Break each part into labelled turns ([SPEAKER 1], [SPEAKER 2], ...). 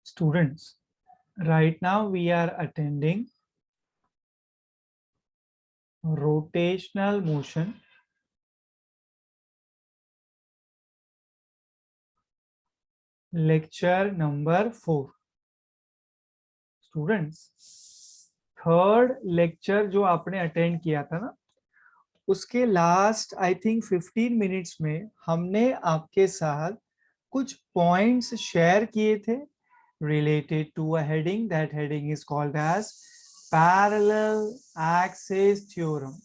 [SPEAKER 1] Students, right now we are attending rotational motion lecture number 4. Students, third lecture जो आपने attend किया था ना, उसके लास्ट आई थिंक 15 मिनट्स में हमने आपके साथ कुछ पॉइंट्स शेयर किए थे related to a heading. That heading is called as parallel axis theorem.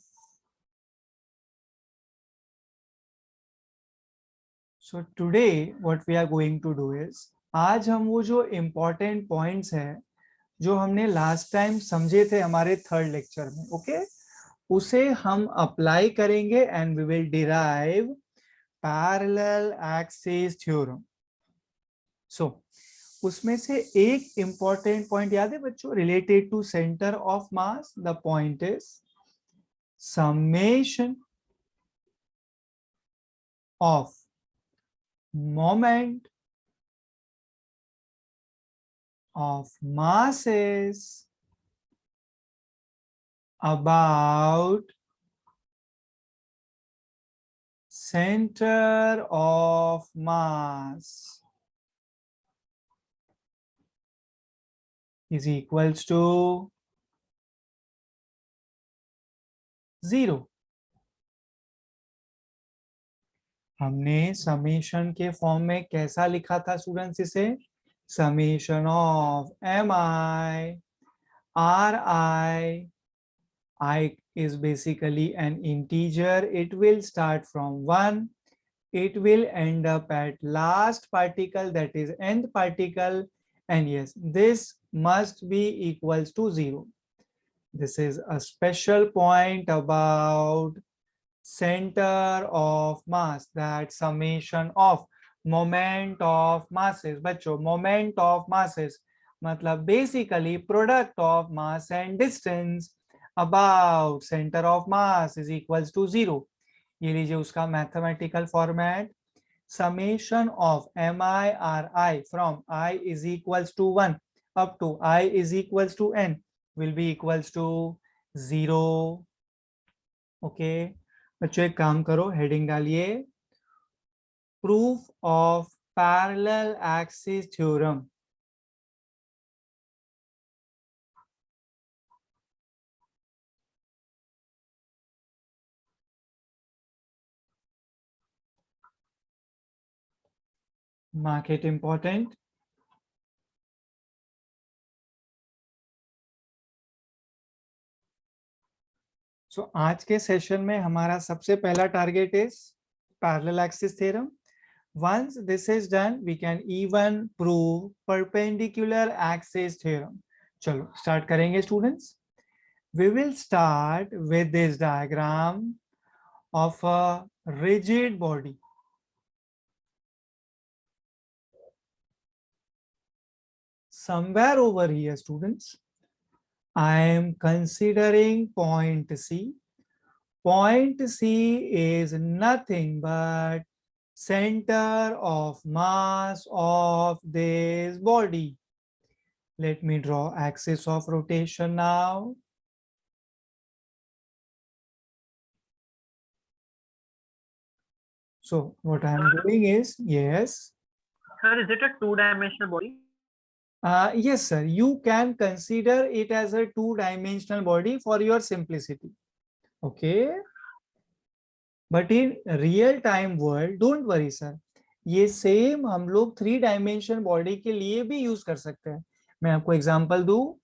[SPEAKER 1] So today what we are going to do is, आज हम वो जो important points हैं जो हमने लास्ट टाइम समझे थे हमारे थर्ड लेक्चर में, ओके, उसे हम अप्लाई करेंगे and we will derive parallel axis theorem. So उसमें से एक इंपॉर्टेंट पॉइंट याद है बच्चों, related to centre of mass. The point is summation of moment of masses about center of mass is equals to 0. हमने summation के form में कैसा लिखा था स्टूडेंट्स इसे? Summation of mi ri. I is basically an integer. It will start from 1. It will end up at last particle, that is nth particle, and yes, this must be equals to 0. This is a special point about center of mass, that summation of moment of masses. बच्चों, moment of masses मतलब basically product of mass and distance about center of mass is equals to 0. ये लीजिए उसका mathematical format. summation of mi from I is equals to 1 up to I is equals to n will be equals to 0. Okay बच्चों, एक काम करो, heading डालिए proof of parallel axis theorem. Mark it important. So आज के session में हमारा सबसे पहला target is parallel axis theorem. Once this is done, we can even prove perpendicular axis theorem. चलो स्टार्ट करेंगे students. We will start with this diagram of a rigid body. Somewhere over here, students, I am considering point C. Point C is nothing but center of mass of this body. Let me draw axis of rotation now. So what I am doing is, yes.
[SPEAKER 2] Sir, is it a two-dimensional body?
[SPEAKER 1] Yes, sir. You can consider it as a two-dimensional body for your simplicity. Okay. But in real time world, don't worry, sir. ये same हम लोग 3 dimension body के लिए भी use कर सकते हैं. मैं आपको एग्जांपल दूं.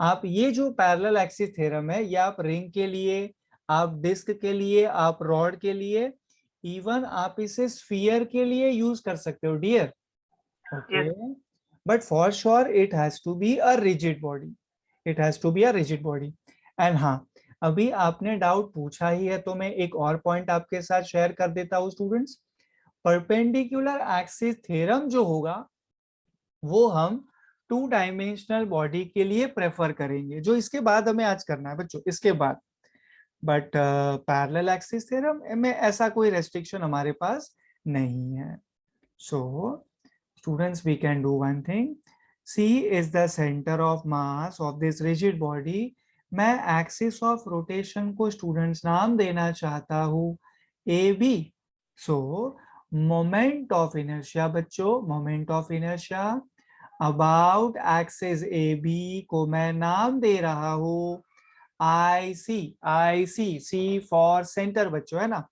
[SPEAKER 1] आप ये जो पैरेलल एक्सिस थ्योरम है, ये आप रिंग के लिए, आप डिस्क के लिए, आप रॉड के लिए, इवन आप इसे स्फीयर के लिए यूज कर सकते हो dear. Okay, but for sure it has to be a rigid body. It has to be a rigid body. And हाँ, अभी आपने डाउट पूछा ही है तो मैं एक और पॉइंट आपके साथ शेयर कर देता हूं स्टूडेंट्स. परपेंडिकुलर एक्सिस थ्योरम जो होगा वो हम 2 डायमेंशनल बॉडी के लिए प्रेफर करेंगे, जो इसके बाद हमें आज करना है बच्चों, इसके बाद. बट पैरेलल एक्सिस थ्योरम में ऐसा कोई रेस्ट्रिक्शन हमारे पास नहीं है. So students, we can do one thing. C is the center of mass of this rigid body. मैं एक्सिस ऑफ रोटेशन को स्टूडेंट्स नाम देना चाहता हूँ A B. So moment of inertia बच्चों, moment of inertia about axis A B को मैं नाम दे रहा हूँ आई सी. आई सी, सी फॉर सेंटर बच्चों, है ना.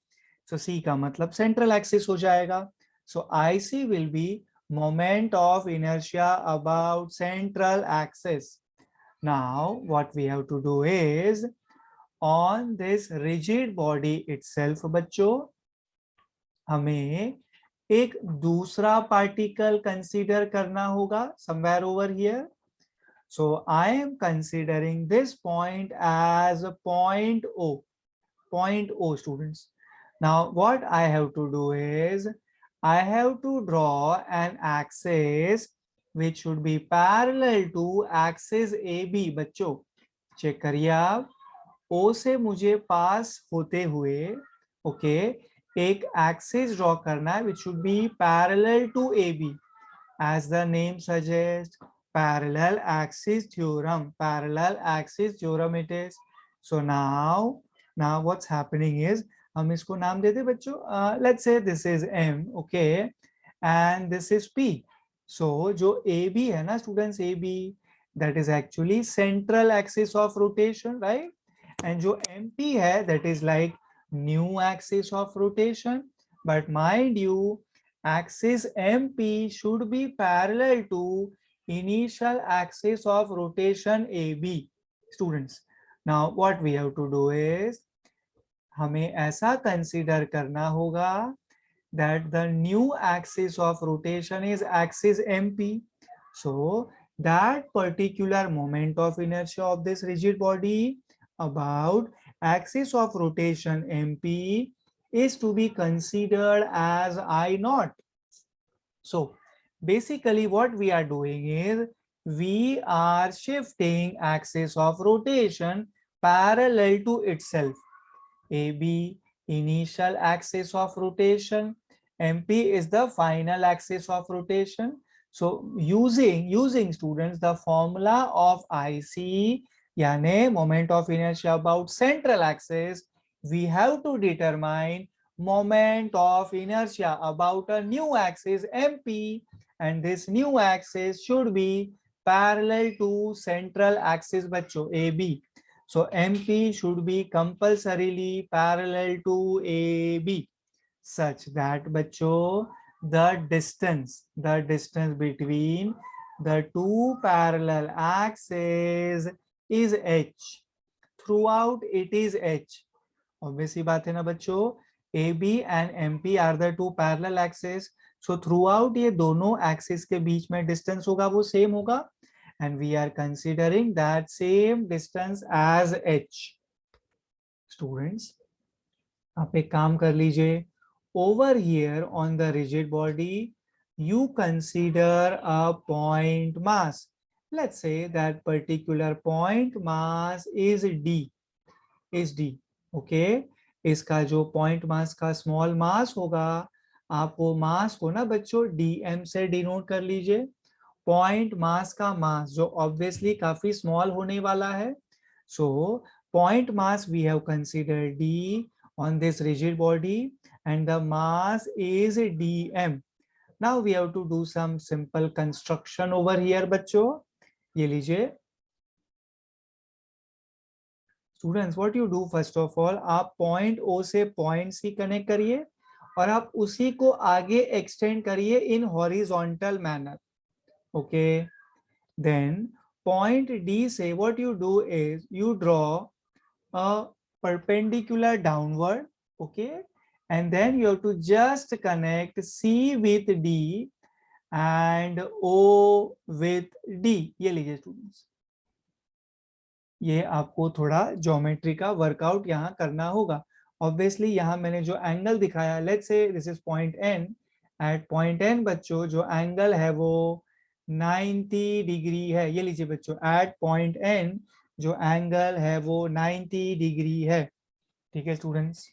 [SPEAKER 1] सो सी का मतलब सेंट्रल एक्सिस हो जाएगा. So I C will be moment of inertia about central axis. Now what we have to do is on this rigid body itself बच्चों हमें एक दूसरा पार्टिकल कंसीडर करना होगा somewhere over here. So I am considering this point as point O. Point O, students. Now what I have to do is I have to draw an axis which should be parallel to axis AB. बच्चों check करिए आप, O से मुझे पास होते हुए okay एक axis draw करना है which should be parallel to AB. As the name suggests, parallel axis theorem. Parallel axis theorem it is. So now what's happening is हम इसको नाम देते बच्चों, let's say this is M, okay, and this is P. So जो AB है ना students, AB that is actually central axis of rotation, right? And जो MP है that is like new axis of rotation. But mind you, axis MP should be parallel to initial axis of rotation AB. Students, now what we have to do is हमें ऐसा consider करना होगा that the new axis of rotation is axis MP. So that particular moment of inertia of this rigid body about axis of rotation MP is to be considered as I naught. So basically what we are doing is we are shifting axis of rotation parallel to itself. AB initial axis of rotation, MP is the final axis of rotation. So using students the formula of IC यानी moment of inertia about central axis, we have to determine moment of inertia about a new axis MP, and this new axis should be parallel to central axis बच्चों AB. So MP should be compulsorily parallel to AB such that बच्चों the distance between the two parallel axes is h. Throughout it is h. Obviously बात है ना बच्चों, AB and MP are the two parallel axes. So throughout ये दोनों axis के बीच में distance होगा वो same होगा. And we are considering that same distance as h. Students, आप एक काम कर लीजिए, over here on the rigid body, you consider a point mass. Let's say that particular point mass is D. Okay? इसका जो point mass का small mass होगा, आप वो mass को ना बच्चों dm से denote कर लीजिए. पॉइंट मास का मास जो ऑब्वियसली काफी स्मॉल होने वाला है. So point mass we have considered d on this rigid body and the mass is dm. Now we have to do some simple construction over here बच्चों. ये लीजिए students, what you do first of all, आप point O से point सी connect करिए और आप उसी को आगे एक्सटेंड करिए in horizontal manner. Okay, then point D say what you do is you draw a perpendicular downward, okay, and then you have to just connect C with D and O with D. ये लीजिए students, ये आपको थोड़ा geometry का workout यहाँ करना होगा. Obviously यहाँ मैंने जो एंगल दिखाया, let's say this is point N. At point N बच्चों जो एंगल है वो 90 डिग्री है. ये लीजिए बच्चों, एट पॉइंट N जो एंगल है वो 90 डिग्री है. ठीक है students.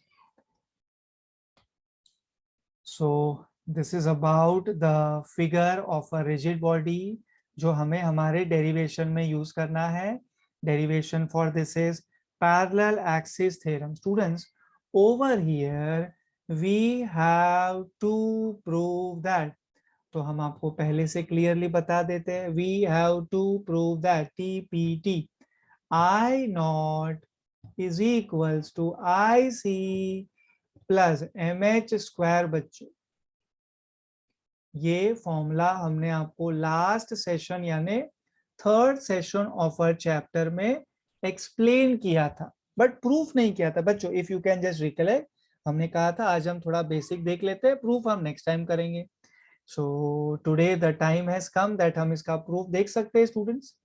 [SPEAKER 1] So this is about the figure of a rigid body जो हमें हमारे डेरिवेशन में यूज करना है. Derivation for this is parallel axis theorem. Students, over here we have to prove that. तो हम आपको पहले से क्लियरली बता देते हैं. We have to prove that TPT I naught is equals to IC plus MH square. बच्चों, ये फॉर्मूला हमने आपको लास्ट सेशन यानी third session of our chapter में एक्सप्लेन किया था, बट प्रूफ नहीं किया था. बच्चों, if you can just recollect, हमने कहा था आज हम थोड़ा बेसिक देख लेते हैं, प्रूफ हम नेक्स्ट टाइम करेंगे. So today the time has come that हम इसका प्रूफ देख सकते हैं. स्टूडेंट्स,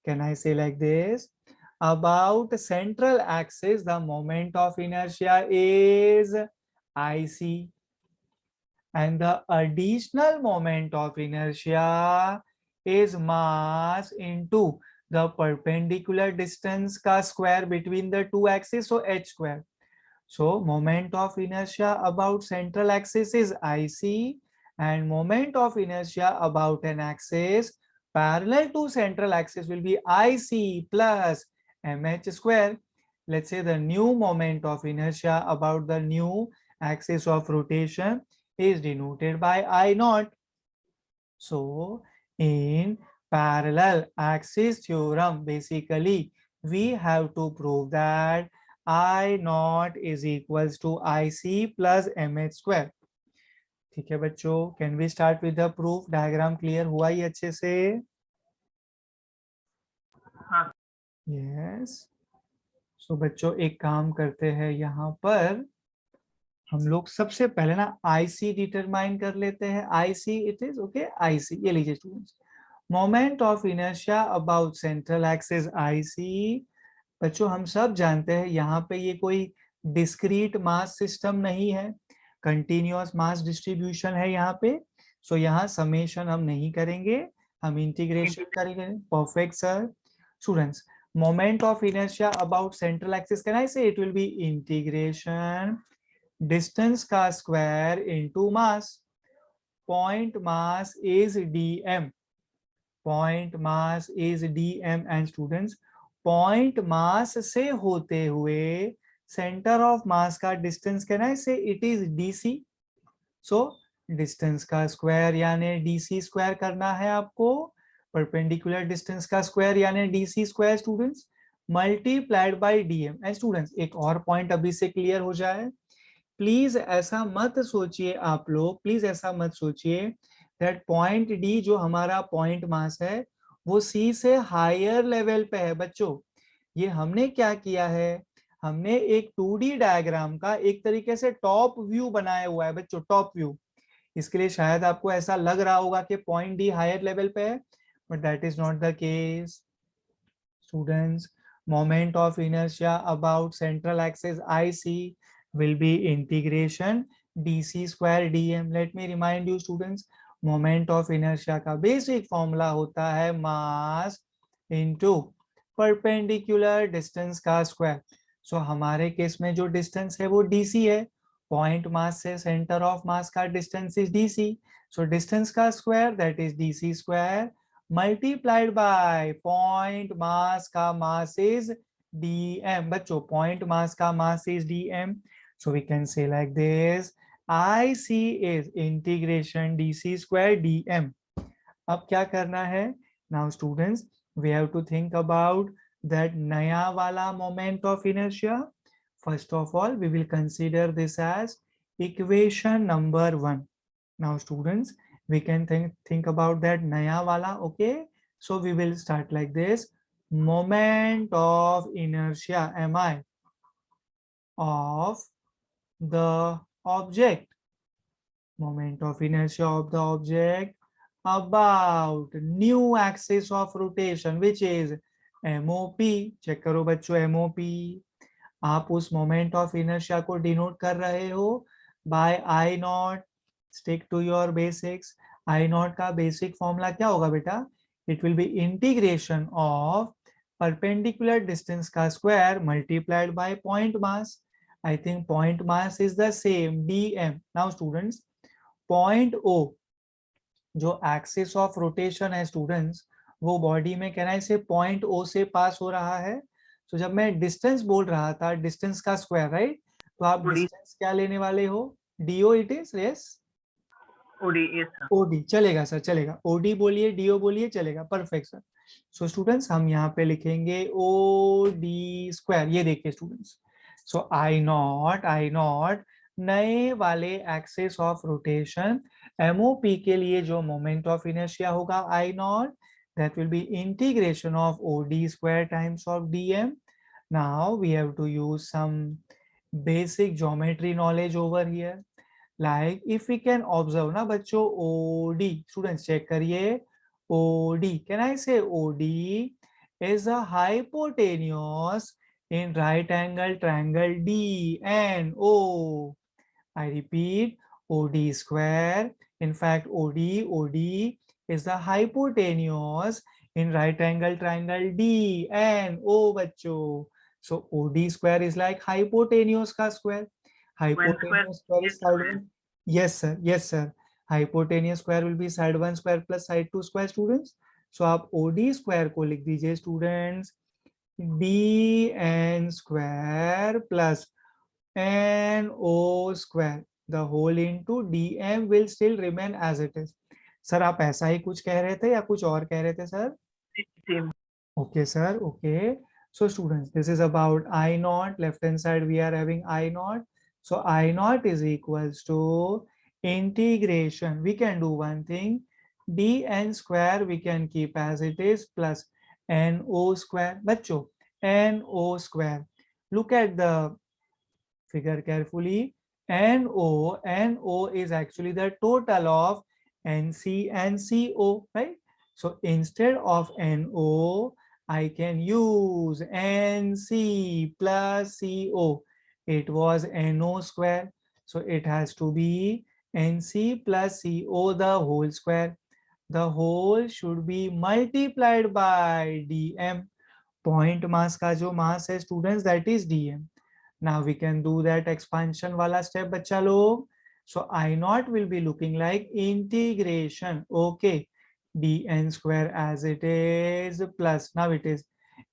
[SPEAKER 1] कैन आई से like this? About central axis, the moment of inertia is IC, and the additional moment of inertia is mass into the perpendicular distance का square between the two axes, so h square. So moment of inertia about central axis is IC, and moment of inertia about an axis parallel to central axis will be IC plus MH square. Let's say the new moment of inertia about the new axis of rotation is denoted by I naught. So in parallel axis theorem, basically we have to prove that I naught is equals to IC plus MH square. ठीक है बच्चों, can we start with the proof? Diagram clear हुआ ही अच्छे से?
[SPEAKER 2] हाँ.
[SPEAKER 1] Yes. सो बच्चों, एक काम करते हैं, यहाँ पर हम लोग सबसे पहले ना IC डिटरमाइन कर लेते हैं. IC it is okay. IC ये लीजिए students, moment of inertia about central axis IC. बच्चों, हम सब जानते हैं यहाँ पे ये कोई डिस्क्रीट मास सिस्टम नहीं है, कंटिन्यूअस मास डिस्ट्रीब्यूशन है यहाँ पे. सो यहाँ समेशन हम नहीं करेंगे, हम इंटीग्रेशन करेंगे. Perfect sir. Students, moment of inertia about central axis, can I say it will be integration distance का square into mass. Point mass is dm. Point mass is dm. And students, point mass से होते हुए centre of मास का distance, can I say it is dc. So distance का square यानी dc square करना है आपको. परपेंडिकुलर डिस्टेंस का स्क्वायर यानी dc square students, multiplied by dm. And students, एक और पॉइंट अभी से क्लियर हो जाए. प्लीज ऐसा मत सोचिए आप लोग, प्लीज ऐसा मत सोचिए दैट पॉइंट डी जो हमारा पॉइंट मास है वो सी से हायर लेवल पे है. बच्चों, ये हमने क्या किया है, हमने एक 2D डायग्राम का एक तरीके से टॉप व्यू बनाया हुआ है. बच्चों, टॉप व्यू, इसके लिए शायद आपको ऐसा लग रहा होगा कि पॉइंट डी हायर लेवल पे है, but that is not the case. Students, moment of inertia about central axis IC will be integration dc square dm. Let me remind you students, moment of inertia का basic formula होता है mass into perpendicular distance का square. So हमारे case में जो distance है वो dc है. point mass से center of mass का distance is dc. So distance का square, that is dc square, multiplied by point mass का mass is dm. बच्चों, point mass का mass is dm. So we can say like this, IC is integration dc square dm. अब क्या करना है? Now students, we have to think about that नया वाला moment of inertia. First of all, we will consider this as equation number 1. Now students, we can think about that नया वाला. Okay, so we will start like this. Moment of inertia, mi, of the object. Moment of inertia of the object about new axis of rotation, which is MOP. Check करो बच्चों, MOP. आप उस moment of inertia को denote कर रहे हो by I naught. Stick to your basics. I naught का basic formula क्या होगा बेटा? It will be integration of perpendicular distance का square multiplied by point mass. I think point mass is the same dm. Now students, point O जो axis of rotation है students, वो body में can I से point O से पास हो रहा है. तो जब मैं डिस्टेंस बोल रहा था, डिस्टेंस का स्क्वायर, राइट? तो आप
[SPEAKER 2] OD,
[SPEAKER 1] डिस्टेंस क्या लेने वाले हो? DO it is, yes.
[SPEAKER 2] OD, yes sir.
[SPEAKER 1] OD चलेगा सर, चलेगा. ओडी बोलिए, डीओ बोलिए, चलेगा. Perfect sir. सो स्टूडेंट्स हम यहाँ पे लिखेंगे ओ डी स्क्वायर. ये देखिए स्टूडेंट्स, सो आई नॉट नए वाले एक्सिस ऑफ रोटेशन एमओपी के लिए जो मोमेंट ऑफ इनर्शिया होगा आई not, that will be integration of OD square times of dm. Now we have to use some basic geometry knowledge over here. Like if we can observe ना बच्चों, OD students check करिए. OD, can I say OD is a hypotenuse in right angle triangle DNO. I repeat, OD square. In fact, OD is the hypotenuse in right angle triangle DNO बच्चों. So OD square is like hypotenuse का square. Hypotenuse square is side one. Yes sir, yes sir. Hypotenuse square will be side one square plus side two square students. So आप OD square को लिख दीजिए students, DN square plus NO square. The whole into DM will still remain as it is. Sir आप ऐसा ही कुछ कह रहे थे या कुछ और कह रहे थे sir?
[SPEAKER 2] Same.
[SPEAKER 1] Okay sir, okay. So students, this is about I naught. Left hand side we are having I naught. So I naught is equals to integration. We can do one thing. dn square we can keep as it is plus no square. बच्चों no square. Look at the figure carefully. No is actually the total of NC and CO, right? So instead of NO, I can use NC plus CO. It was NO square. So it has to be NC plus CO the whole square. The whole should be multiplied by dm. Point mass का जो mass है students, that is dm. Now we can do that expansion wala step बच्चा लोग. So I naught will be looking like integration. Okay, dn square as it is plus, now it is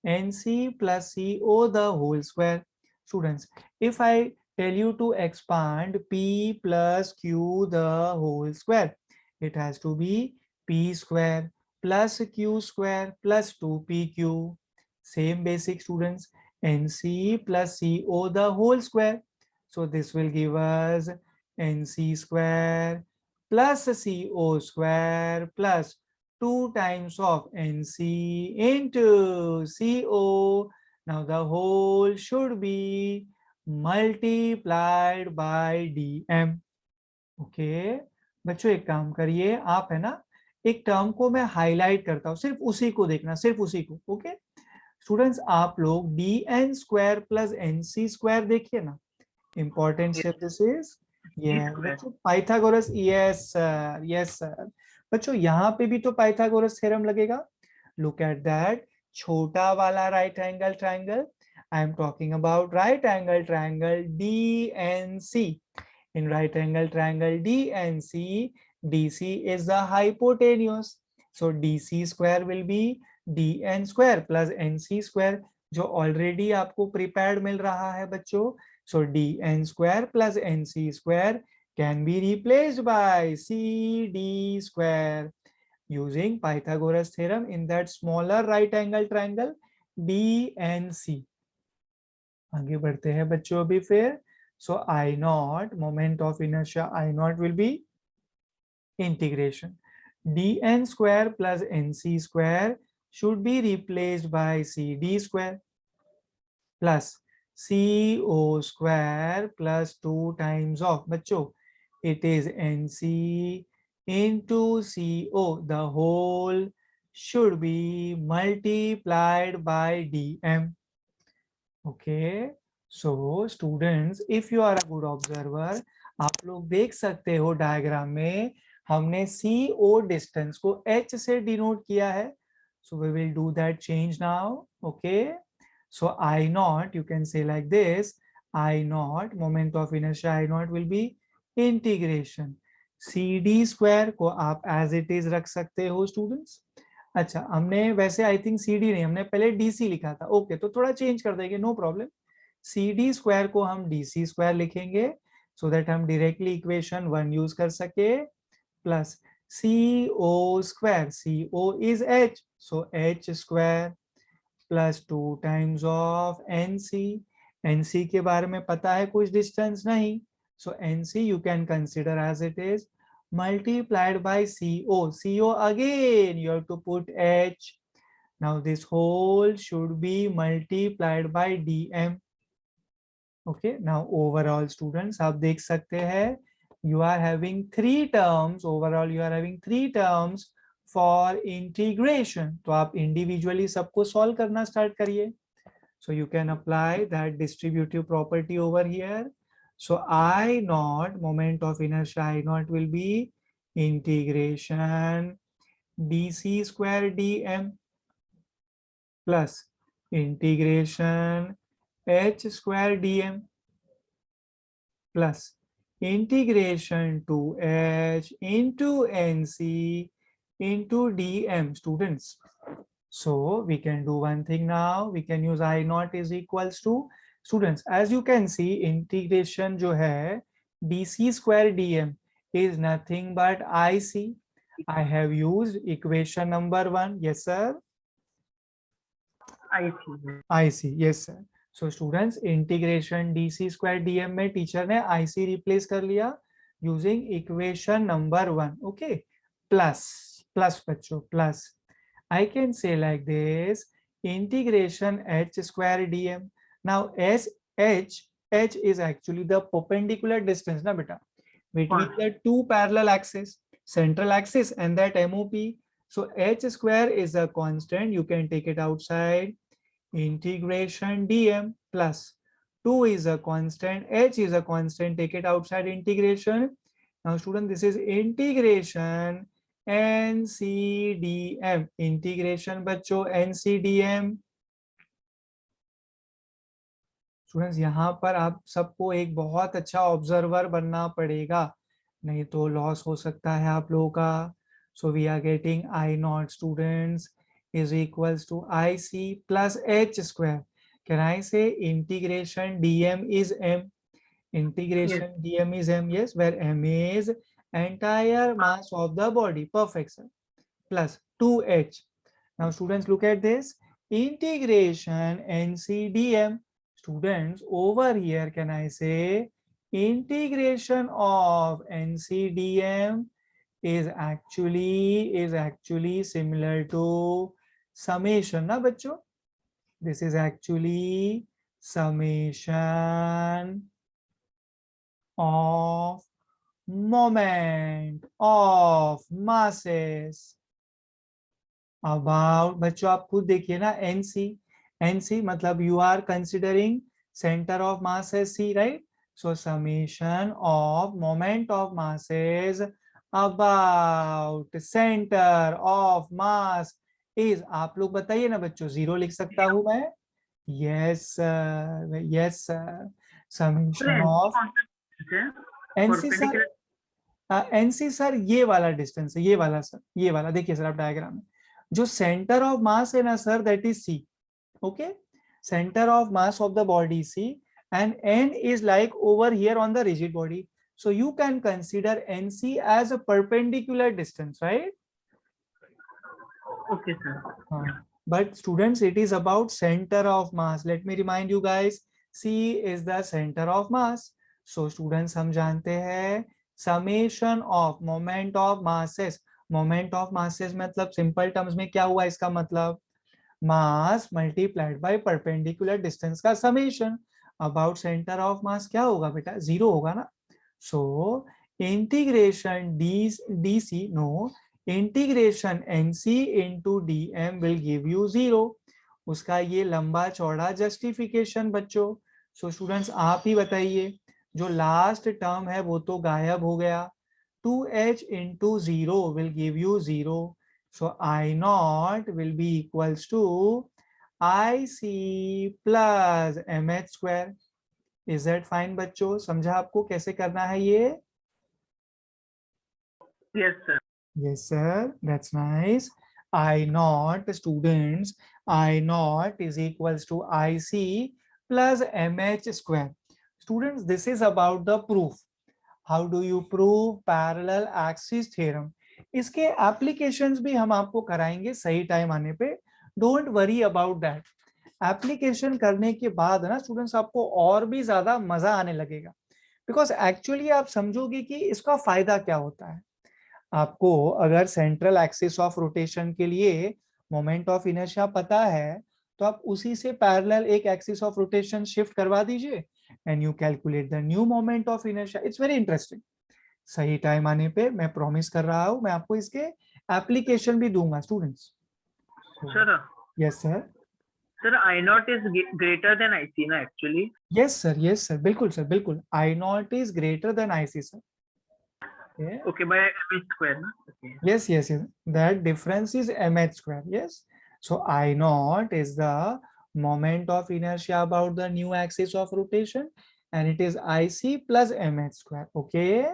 [SPEAKER 1] nc plus co the whole square. Students, if I tell you to expand p plus q the whole square, it has to be p square plus q square plus 2pq. Same basic students, nc plus co the whole square. So this will give us nc square plus co square plus 2 times of nc into co. Now the whole should be multiplied by dm. Okay बच्चों एक काम करिए, आप है ना, एक term को मैं हाईलाइट करता हूँ, सिर्फ उसी को देखना, सिर्फ उसी को. ओके स्टूडेंट्स, आप लोग dn square plus nc square देखिए ना. Important step this is. बच्चों Pythagoras, yes sir, yes sir. बच्चों यहाँ पे भी तो पाइथागोरस थ्योरम लगेगा. लुक एट दैट छोटा वाला right angle triangle. I am talking about right angle triangle DNC. In right angle triangle DNC, DC is the hypotenuse. So DC square will be DN square plus NC square, जो already आपको prepared मिल रहा है बच्चों. So DN square plus NC square can be replaced by CD square using Pythagoras theorem in that smaller right angle triangle DNC. आगे बढ़ते हैं बच्चों अभी फिर. So I naught, moment of inertia I naught will be integration. dn square plus nc square should be replaced by cd square plus co square plus 2 times of, बच्चों it is nc into co. The whole should be multiplied by dm. Okay. So students, if you are a good observer, आप लोग देख सकते हो diagram में हमने CO distance को H से डिनोट किया है. So we will do that change now. Okay. So I naught, you can say like this, I naught, moment of inertia I naught will be integration. CD square को आप as it is रख सकते हो students. अच्छा, हमने वैसे I think C D नहीं, हमने पहले डी सी लिखा था। ओके, तो थोड़ा चेंज कर देंगे, no problem. C D square को हम डी सी स्क्वायर लिखेंगे, सो दैट हम डायरेक्टली इक्वेशन 1 यूज कर सके, plus C O square, C O is H, so H square plus 2 times of N C. N C के बारे में पता है कुछ डिस्टेंस नहीं, so N C you can consider as it is, multiplied by CO. CO again, you have to put H. Now this whole should be multiplied by DM. Okay, now overall students, आप देख सकते हैं, you are having 3 terms. Overall, you are having 3 terms for integration. तो आप individually सबको solve करना start करिए. So you can apply that distributive property over here. So I naught, moment of inertia I naught will be integration dc square dm plus integration h square dm plus integration 2h into nc into dm. Students, so we can do one thing now, we can use I naught is equals to, students as you can see, integration जो है dc square dm is nothing but IC. I have used equation number 1. Yes sir.
[SPEAKER 2] I see.
[SPEAKER 1] IC, yes sir. So students, integration dc square dm में teacher ने IC replace कर लिया using equation number 1. Okay, plus बच्चों plus I can say like this, integration h square dm. Now h is actually the perpendicular distance na beta, between the two parallel axes, central axis and that MOP. So h square is a constant, you can take it outside, integration dm plus 2 is a constant, h is a constant, take it outside, integration. Now student, this is integration NCDM, integration बच्चों NCDM. Students, यहाँ पर आप सबको एक बहुत अच्छा observer बनना पड़ेगा, नहीं तो लॉस हो सकता है आप लोगों का. So we are getting I naught students is equals to I C plus H square. Can I say integration DM is M, integration
[SPEAKER 2] Yes.
[SPEAKER 1] dm is m, yes, where m is entire mass of the body, perfect sir, plus 2h. Now students, look at this, integration ncdm. Students, over here can I say integration of ncdm is actually similar to summation na bachcho. This is actually summation of moment of masses about, बच्चों आप खुद देखिए ना, NC मतलब you are considering center of mass as C, right? So summation of moment of masses about center of mass is, आप लोग बताइए ना बच्चों, 0 लिख सकता हूं मैं? Yes sir, yes sir. Summation of NC sir, NC sir ये वाला डिस्टेंस है, ये वाला सर, ये वाला देखिए सर आप डायग्राम में, जो सेंटर ऑफ मास है ना sir, that is C. Okay, center of mass of the body C and N is like over here on the rigid body, so you can consider NC as a perpendicular distance, right?
[SPEAKER 2] Okay, sir.
[SPEAKER 1] But students, it is about center of mass. Let me remind you guys, C is the center of mass. So students, हम जानते हैं summation of moment of masses. Moment of masses मतलब simple terms में क्या हुआ इसका मतलब, mass multiplied by perpendicular distance का summation. About center of mass क्या होगा बेटा, 0 होगा ना. So integration DC, no, integration NC into DM will give you 0. उसका ये लंबा चौड़ा जस्टिफिकेशन बच्चों. सो स्टूडेंट्स आप ही बताइए, जो लास्ट टर्म है वो तो गायब हो गया, 2h into 0 will give you 0. So I naught will be equals to IC plus mh square. Is that fine बच्चों? समझा आपको कैसे करना है ये?
[SPEAKER 2] Yes, sir.
[SPEAKER 1] Yes sir, that's nice. I naught, students, I naught is equals to IC plus MH square. Students, this is about the proof. How do you prove parallel axis theorem? इसके applications भी हम आपको कराएंगे सही time आने पे. Don't worry about that. Application करने के बाद ना स्टूडेंट्स आपको और भी ज्यादा मजा आने लगेगा, बिकॉज एक्चुअली आप समझोगे कि इसका फायदा क्या होता है. आपको अगर सेंट्रल एक्सिस ऑफ रोटेशन के लिए मोमेंट ऑफ इनर्शिया पता है, तो आप उसी से पैरेलल एक एक्सिस ऑफ रोटेशन शिफ्ट करवा दीजिए and you calculate the new moment of inertia. It's very interesting. सही टाइम आने पे मैं प्रॉमिस कर रहा हूं, मैं आपको इसके एप्लीकेशन भी दूंगा students.
[SPEAKER 2] Sir
[SPEAKER 1] yes sir.
[SPEAKER 2] Sir I naught is greater than IC ना actually.
[SPEAKER 1] यस सर, बिल्कुल सर, बिल्कुल. I naught is greater than IC sir.
[SPEAKER 2] Okay, by MH square ना. Okay.
[SPEAKER 1] Yes. That difference is mh square. Yes. So I naught is the moment of inertia about the new axis of rotation, and it is IC plus mh square. Okay.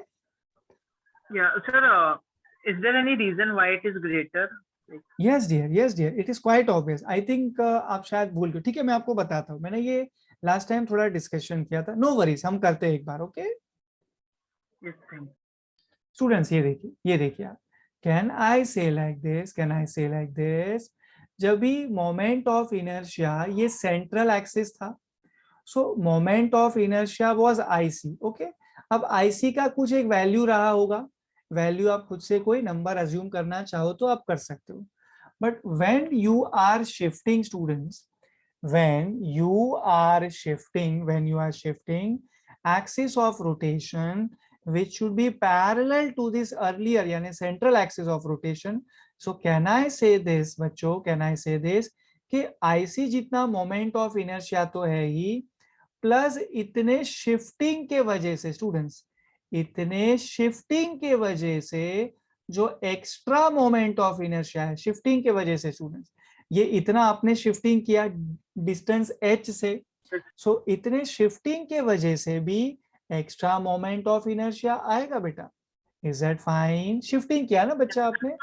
[SPEAKER 2] Yeah, sir. Is there any reason why it is greater?
[SPEAKER 1] Yes dear. It is quite obvious. I think आप शायद भूल गए. ठीक है, मैं आपको बताता हूँ. मैंने ये लास्ट टाइम थोड़ा डिस्कशन किया था. नो वरीज, हम करते हैं एक बार. Okay
[SPEAKER 2] Yes, thank you.
[SPEAKER 1] Students, ये देखिए आप. कैन आई से लाइक दिस. जब भी मोमेंट ऑफ इनर्शिया ये सेंट्रल एक्सिस था, so moment of inertia was IC. Okay. अब IC का कुछ एक वैल्यू रहा होगा. वैल्यू आप खुद से कोई नंबर अज्यूम करना चाहो तो आप कर सकते हो. But when you are shifting students, when you are shifting axis of rotation which should be parallel to this earlier yani central axis of rotation. So can I say this बच्चों, can I say this कि IC जितना moment of inertia तो है ही, plus इतने shifting के वजह से students, इतने शिफ्टिंग के वजह से जो एक्स्ट्रा मोमेंट ऑफ इनर्शिया है शिफ्टिंग के वजह से स्टूडेंट्स, ये इतना आपने शिफ्टिंग किया डिस्टेंस h से, सो इतने शिफ्टिंग के वजह से भी एक्स्ट्रा मोमेंट ऑफ इनर्शिया आएगा बेटा. Is that fine? शिफ्टिंग किया ना बच्चा आपने.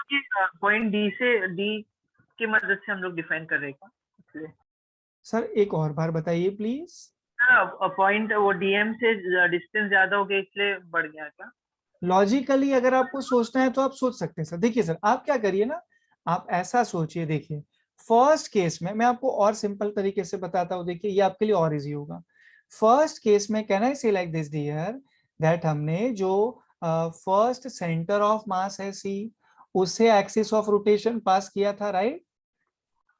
[SPEAKER 2] पॉइंट D से D की मदद से हम लोग डिफाइन कर रहे हैं इसलिए.
[SPEAKER 1] सर एक और बार बताइए प्लीज.
[SPEAKER 2] पॉइंट वो DM से डिस्टेंस ज्यादा हो गया इसलिए बढ़ गया क्या?
[SPEAKER 1] लॉजिकली अगर आपको सोचना है तो आप सोच सकते हैं सर. देखिए सर, आप क्या करिए ना, आप ऐसा सोचिए. देखिए फर्स्ट केस में मैं आपको और सिंपल तरीके से बताता हूँ. देखिए ये आपके लिए और इजी होगा. फर्स्ट केस में कैन आई से लाइक दिस डियर दैट हमने जो फर्स्ट सेंटर ऑफ मास है C, उससे एक्सिस ऑफ रोटेशन पास किया था, राइट?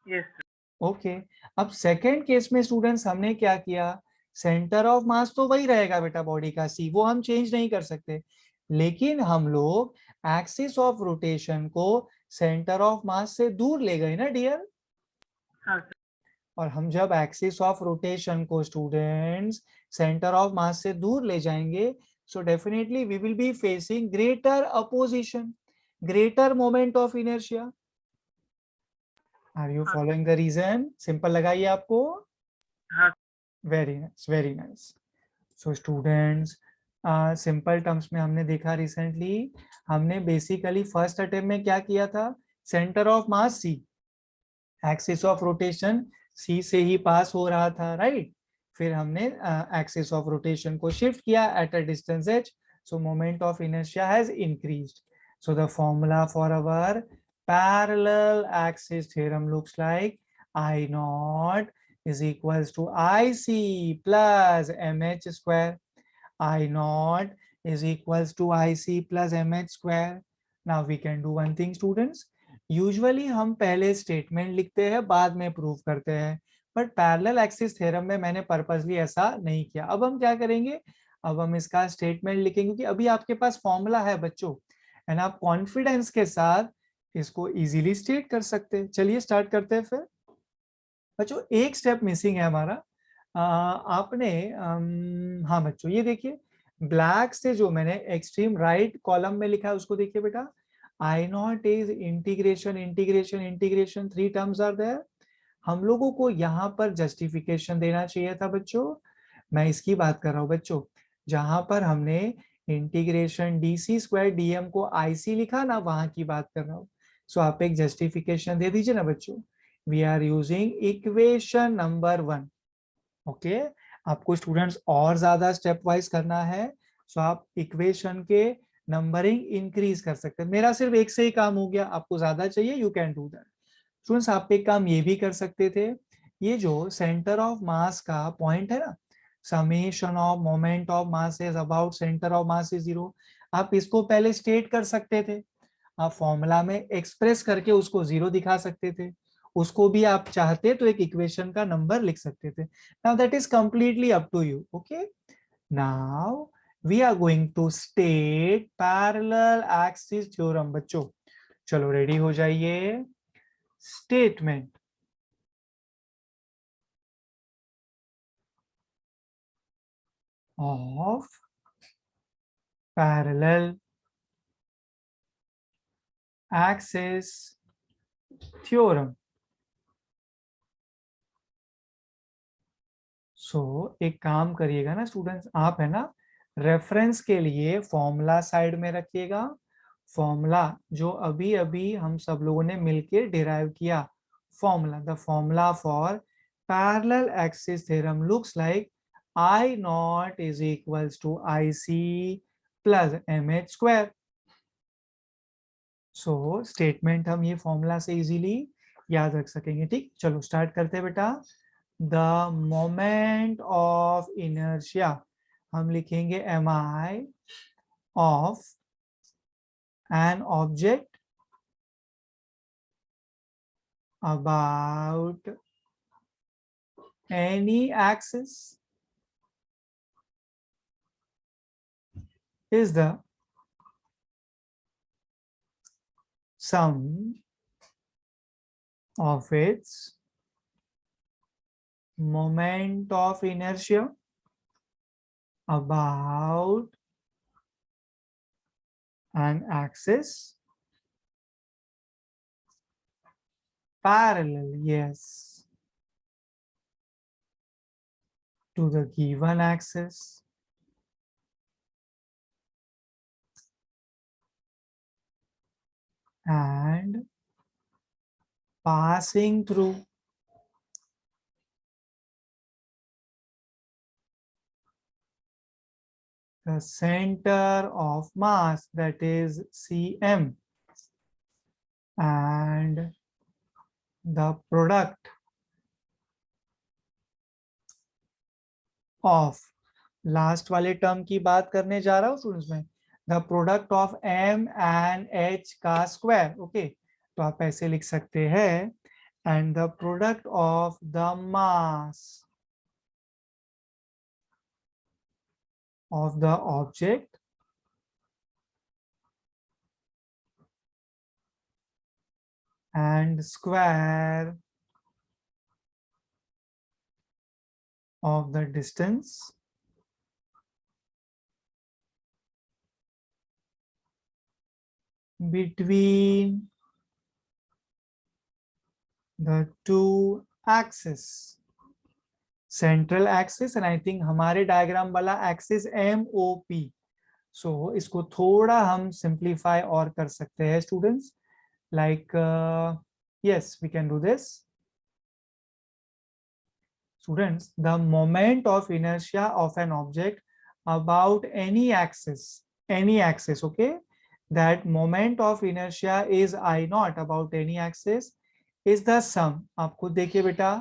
[SPEAKER 2] यस.
[SPEAKER 1] ओके. अब सेकेंड केस में स्टूडेंट्स हमने क्या किया, सेंटर ऑफ मास तो वही रहेगा बेटा बॉडी का C, वो हम चेंज नहीं कर सकते, लेकिन हम लोग एक्सिस ऑफ रोटेशन को सेंटर ऑफ मास से दूर ले गए ना डियर.
[SPEAKER 2] हाँ सर.
[SPEAKER 1] और हम जब एक्सिस ऑफ रोटेशन को स्टूडेंट्स सेंटर ऑफ मास से दूर ले जाएंगे, so definitely we will be facing greater opposition, greater moment of inertia. Are you following the reason? Simple लगाइए आपको.
[SPEAKER 2] हाँ.
[SPEAKER 1] Very nice. So students, simple terms में हमने देखा रिसेंटली, हमने बेसिकली फर्स्ट अटेम्प्ट में क्या किया था, centre of mass C, axis of rotation C से ही पास हो रहा था, राइट? फिर हमने एक्सिस ऑफ रोटेशन को शिफ्ट किया at a distance h, so moment of inertia has increased. So the formula for our parallel axis theorem looks like I naught is equals to IC plus MH square. I naught is equals to IC plus MH square. Now we can do one thing students. Usually हम पहले statement लिखते हैं बाद में prove करते हैं, but parallel axis theorem में मैंने पर्पसली ऐसा नहीं किया. अब हम क्या करेंगे, अब हम इसका स्टेटमेंट लिखेंगे क्योंकि अभी आपके पास फॉर्मूला है बच्चों, एंड आप कॉन्फिडेंस के साथ इसको इजीली स्टेट कर सकते हैं. चलिए स्टार्ट करते हैं. फिर बच्चों एक स्टेप मिसिंग है हमारा. आपने हाँ बच्चों ये देखिए, ब्लैक से जो मैंने एक्सट्रीम राइट कॉलम में लिखा है उसको देखिए बेटा. I naught is integration 3 terms are there. हम लोगों को यहाँ पर जस्टिफिकेशन देना चाहिए था बच्चों. मैं इसकी बात कर रहा हूँ बच्चों, जहां पर हमने इंटीग्रेशन DC² dm को IC लिखा ना, वहां की बात कर रहा हूँ. सो आप एक जस्टिफिकेशन दे दीजिए ना बच्चों, we are using equation number 1। Okay, आपको स्टूडेंट्स और ज्यादा स्टेप वाइज करना है, सो आप इक्वेशन के नंबरिंग इंक्रीज कर सकते हैं। मेरा सिर्फ एक से ही काम हो गया, आपको ज्यादा चाहिए, you can do that. Students आप एक काम ये भी कर सकते थे, ये जो सेंटर ऑफ मास का पॉइंट है ना, summation of moment of mass is about center of mass is 0, आप इसको पहले स्टेट कर सकते थे, आप फॉर्मूला में एक्सप्रेस करके उसको 0 दिखा सकते थे, उसको भी आप चाहते तो एक इक्वेशन का नंबर लिख सकते थे। Now that is completely up to you. Okay, now we are going to state parallel axis theorem. बच्चों चलो रेडी हो जाइए। Statement of parallel axis theorem। सो एक काम करिएगा ना स्टूडेंट्स, आप है ना रेफरेंस के लिए फॉर्मूला साइड में रखिएगा, फॉर्मूला जो अभी अभी हम सब लोगों ने मिलकर डिराइव किया, formula, the formula for parallel axis theorem looks like I naught is equals to IC plus MH square। So statement हम ये फॉर्मूला से इजीली याद रख सकेंगे। ठीक, चलो स्टार्ट करते हैं बेटा। द मोमेंट ऑफ इनर्शिया हम लिखेंगे mi of an object about any axis is the sum of its moment of inertia about an axis parallel, yes, to the given axis and passing through the center of mass, that is Cm, and the product of, last वाले term की बात करने जा रहा हूं students में, the product of m and h का square. Okay, तो आप ऐसे लिख सकते हैं, and the product of the mass of the object and square of the distance between the two axes, central axis and I think हमारे diagram वाला axis MOP। सो इसको थोड़ा हम सिंप्लीफाई और कर सकते हैं students, like yes, we can do this students। The moment of inertia of an object about any axis, okay, that moment of inertia is I naught about any axis is the sum। आप खुद देखिए बेटा,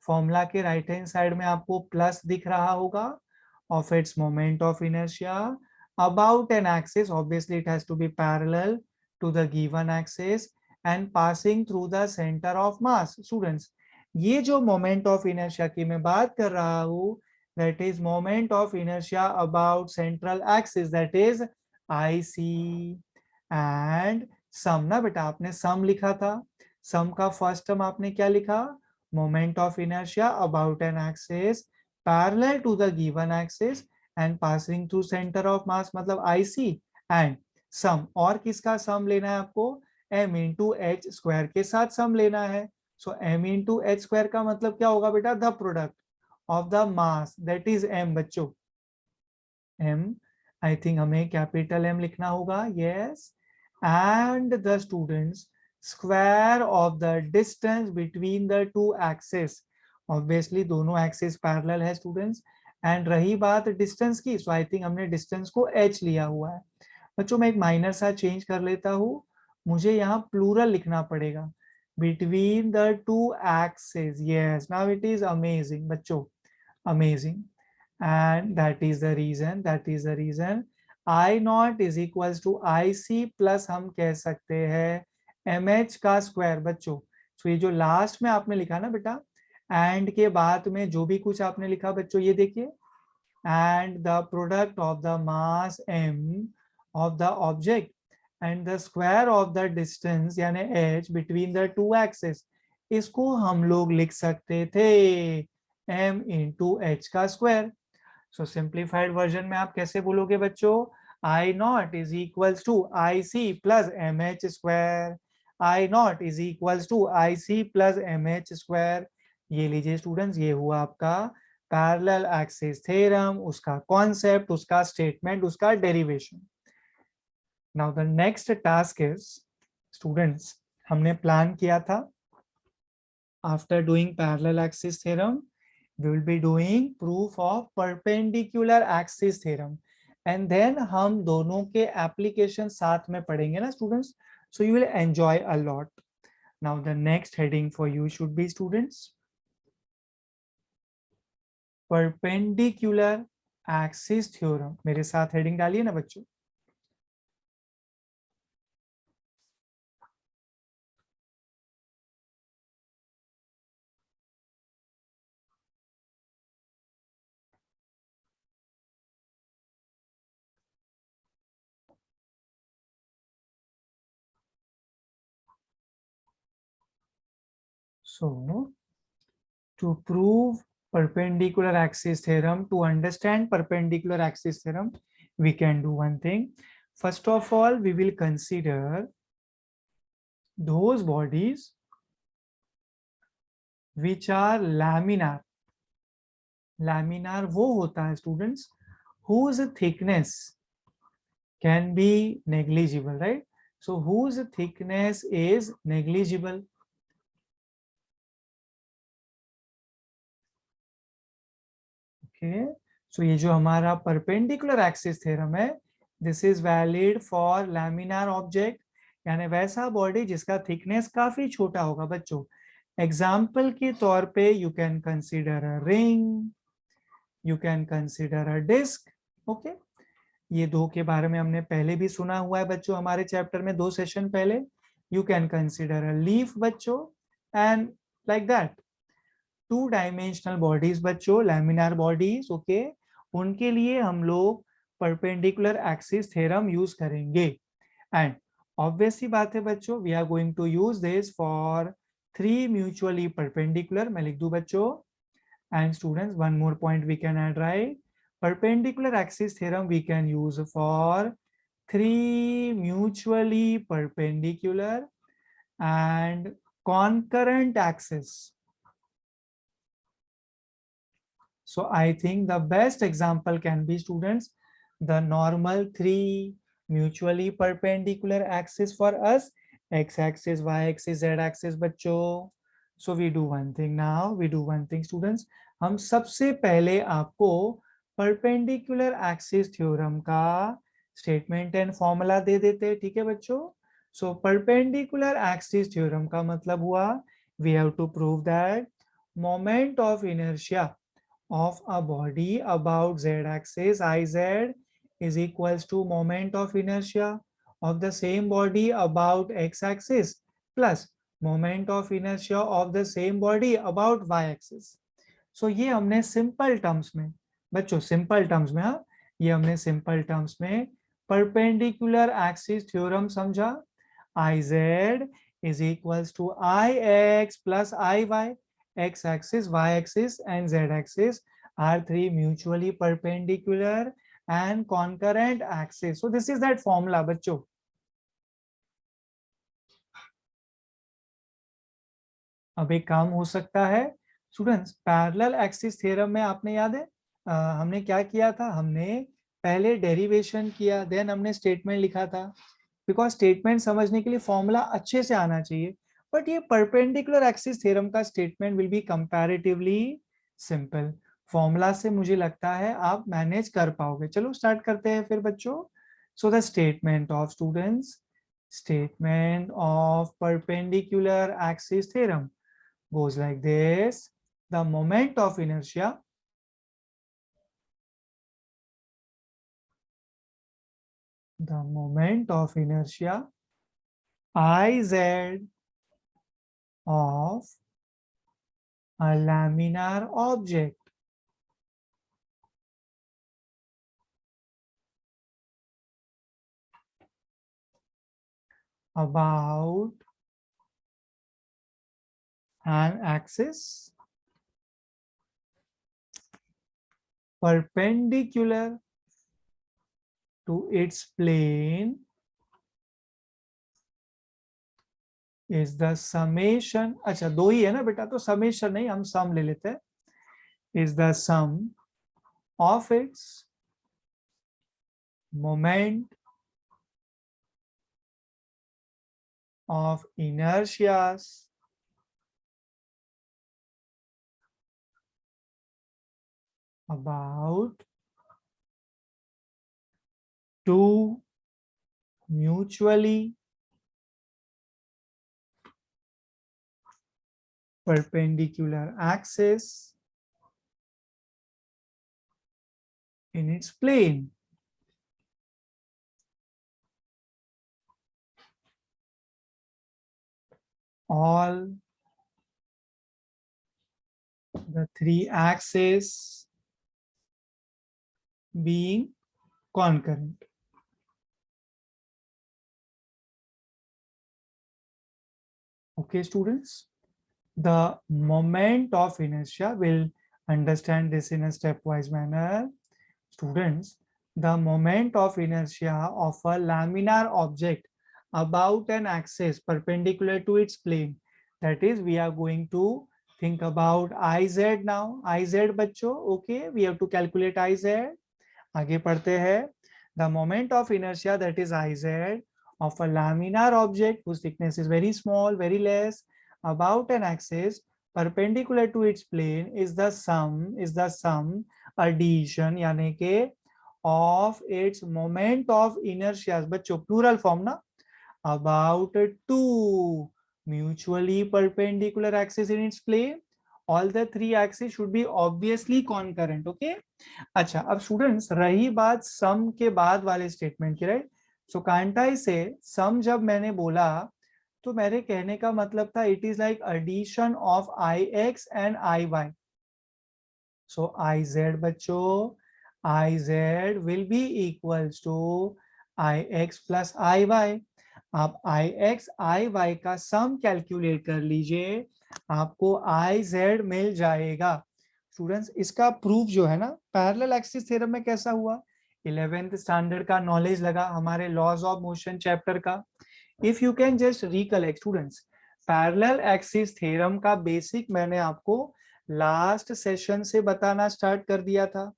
[SPEAKER 1] formula के right hand side में आपको plus दिख रहा होगा, of its moment of inertia about an axis, obviously it has to be parallel to the given axis and passing through the center of mass। Students ये जो moment of inertia की मैं बात कर रहा हूं, that is moment of inertia about central axis, that is IC, and सम ना बेटा, आपने सम लिखा था, सम का फर्स्ट टर्म आपने क्या लिखा, moment of inertia about an axis parallel to the given axis and passing through center of mass, मतलब आईसी, एंड सम, और किसका सम लेना है आपको, m इंटू एच स्क्वायर के साथ सम लेना है। सो m इंटू एच स्क्वायर का मतलब क्या होगा बेटा, the product of the mass, that is m। बच्चों m, आई थिंक हमें कैपिटल M लिखना होगा, yes, and the students square of the distance between the to axis. Obviously दोनों एक्सिस पैरेलल है स्टूडेंट्स। एंड रही बात डिस्टेंस की, सो I think हमने डिस्टेंस को h लिया हुआ है। बच्चों मैं एक माइनर सा चेंज कर लेता हूँ, मुझे यहाँ प्लूरल लिखना पड़ेगा, between the to axis. Yes, now it is amazing बच्चों, amazing. and that is the reason I naught is equals to IC plus हम कह सकते हैं MH का स्क्वायर। बच्चों तो ये जो लास्ट में आपने लिखा ना बेटा, एंड के बाद में जो भी कुछ आपने लिखा बच्चों, ये देखिए, and the product of the mass m of the object and the square of the distance यानी h between the two axes, इसको हम लोग लिख सकते थे m into h का स्क्वायर। सो सिंप्लीफाइड वर्जन में आप कैसे बोलोगे बच्चों, I naught is equals to IC plus MH square, I naught is equals to IC plus MH square। ये लीजिए स्टूडेंट्स, ये हुआ आपका पैरेलल एक्सिस थ्योरम, उसका कॉन्सेप्ट, उसका स्टेटमेंट, उसका derivation. Now the next task is students, हमने plan किया था after doing parallel axis theorem we will be doing proof of perpendicular axis theorem, and then हम दोनों के application साथ में पढ़ेंगे ना students, so you will enjoy a lot. Now the next heading for you should be students perpendicular axis theorem। मेरे साथ heading डालिए ना बच्चों। So to prove perpendicular axis theorem, to understand perpendicular axis theorem, we can do one thing. First of all, we will consider those bodies which are laminar। laminar वो होता है students whose thickness can be negligible, right? So whose thickness is negligible। okay, so ये जो हमारा perpendicular axis theorem है, this is valid for laminar object, यानी वैसा body जिसका थिकनेस काफी छोटा होगा बच्चों। एग्जाम्पल के तौर पे you can consider a ring, you can consider a disc. Okay, ये दो के बारे में हमने पहले भी सुना हुआ है बच्चों, हमारे चैप्टर में 2 सेशन पहले। You can consider a leaf बच्चों, and like that. 2 dimensional bodies बच्चों, लैमिनार बॉडीज, ओके, उनके लिए हम लोग परपेंडिकुलर एक्सिस थ्योरम यूज करेंगे। एंड ऑब्वियसली बात है बच्चों, we are going to use this for 3 mutually perpendicular. मैं लिख दूं बच्चों, and students one more point we can add, right? Perpendicular axis theorem we can use for 3 mutually perpendicular and concurrent axis. So I think the best example can be students the normal 3 mutually perpendicular axis for us, x axis, y axis, z axis बच्चों। So we do one thing now, we do one thing students, हम सबसे पहले आपको perpendicular axis theorem का statement and formula दे देते हैं, ठीक है बच्चों। So perpendicular axis theorem का मतलब हुआ we have to prove that moment of inertia of a body about z axis iz is equals to moment of inertia of the same body about x axis plus moment of inertia of the same body about y axis। so ये हमने simple terms में बच्चों, simple terms में, हाँ, ये हमने simple terms में perpendicular axis theorem समझा। iz is equals to ix plus iy, x axis, y axis and z axis are 3 mutually perpendicular and concurrent axis. So this is that formula बच्चों। अब एक काम हो सकता है स्टूडेंट्स, पैरेलल एक्सिस थ्योरम में आपने याद है हमने क्या किया था, हमने पहले डेरिवेशन किया, देन हमने स्टेटमेंट लिखा था। बिकॉज स्टेटमेंट समझने के लिए फॉर्मूला अच्छे से आना चाहिए, बट ये परपेंडिकुलर एक्सिस थ्योरम का statement will be comparatively simple. Formula से मुझे लगता है आप मैनेज कर पाओगे। चलो स्टार्ट करते हैं फिर बच्चों। So the statement of students, statement of perpendicular axis theorem goes like this: the moment of inertia Iz of a laminar object about an axis perpendicular to its plane is the summation, अच्छा दो ही है ना बेटा, तो summation नहीं, हम sum ले लेते हैं, is the sum of its moment of inertias about two mutually perpendicular axes in its plane. All the three axes being concurrent. Okay, students, the moment of inertia, will understand this in a stepwise manner. Students, the moment of inertia of a laminar object about an axis perpendicular to its plane, that is, we are going to think about Iz now. Iz बच्चों, okay, we have to calculate Iz. आगे पढ़ते हैं. The moment of inertia, that is Iz, of a laminar object whose thickness is very small, very less, about an axis perpendicular to its plane is the sum addition यानी के of its moment of inertia. बच्चों plural form ना, about two mutually perpendicular axes in its plane. All the three axes should be obviously concurrent. Okay. अच्छा, अब students रही बात सम के बाद वाले स्टेटमेंट की, राइट? सो कांटाई से सम जब मैंने बोला तो मेरे कहने का मतलब था it is like addition of I X and I Y. So I Z बच्चों, I Z will be equals to I X plus I Y. आप आई एक्स आई वाई का सम कैलकुलेट कर लीजिए, आपको आई जेड मिल जाएगा. Students इसका proof जो है ना पैरेलल एक्सिस थ्योरम में कैसा हुआ, 11th स्टैंडर्ड का नॉलेज लगा हमारे लॉज ऑफ मोशन चैप्टर का. If you can just recollect students, parallel axis theorem का बेसिक मैंने आपको लास्ट सेशन से बताना स्टार्ट कर दिया था.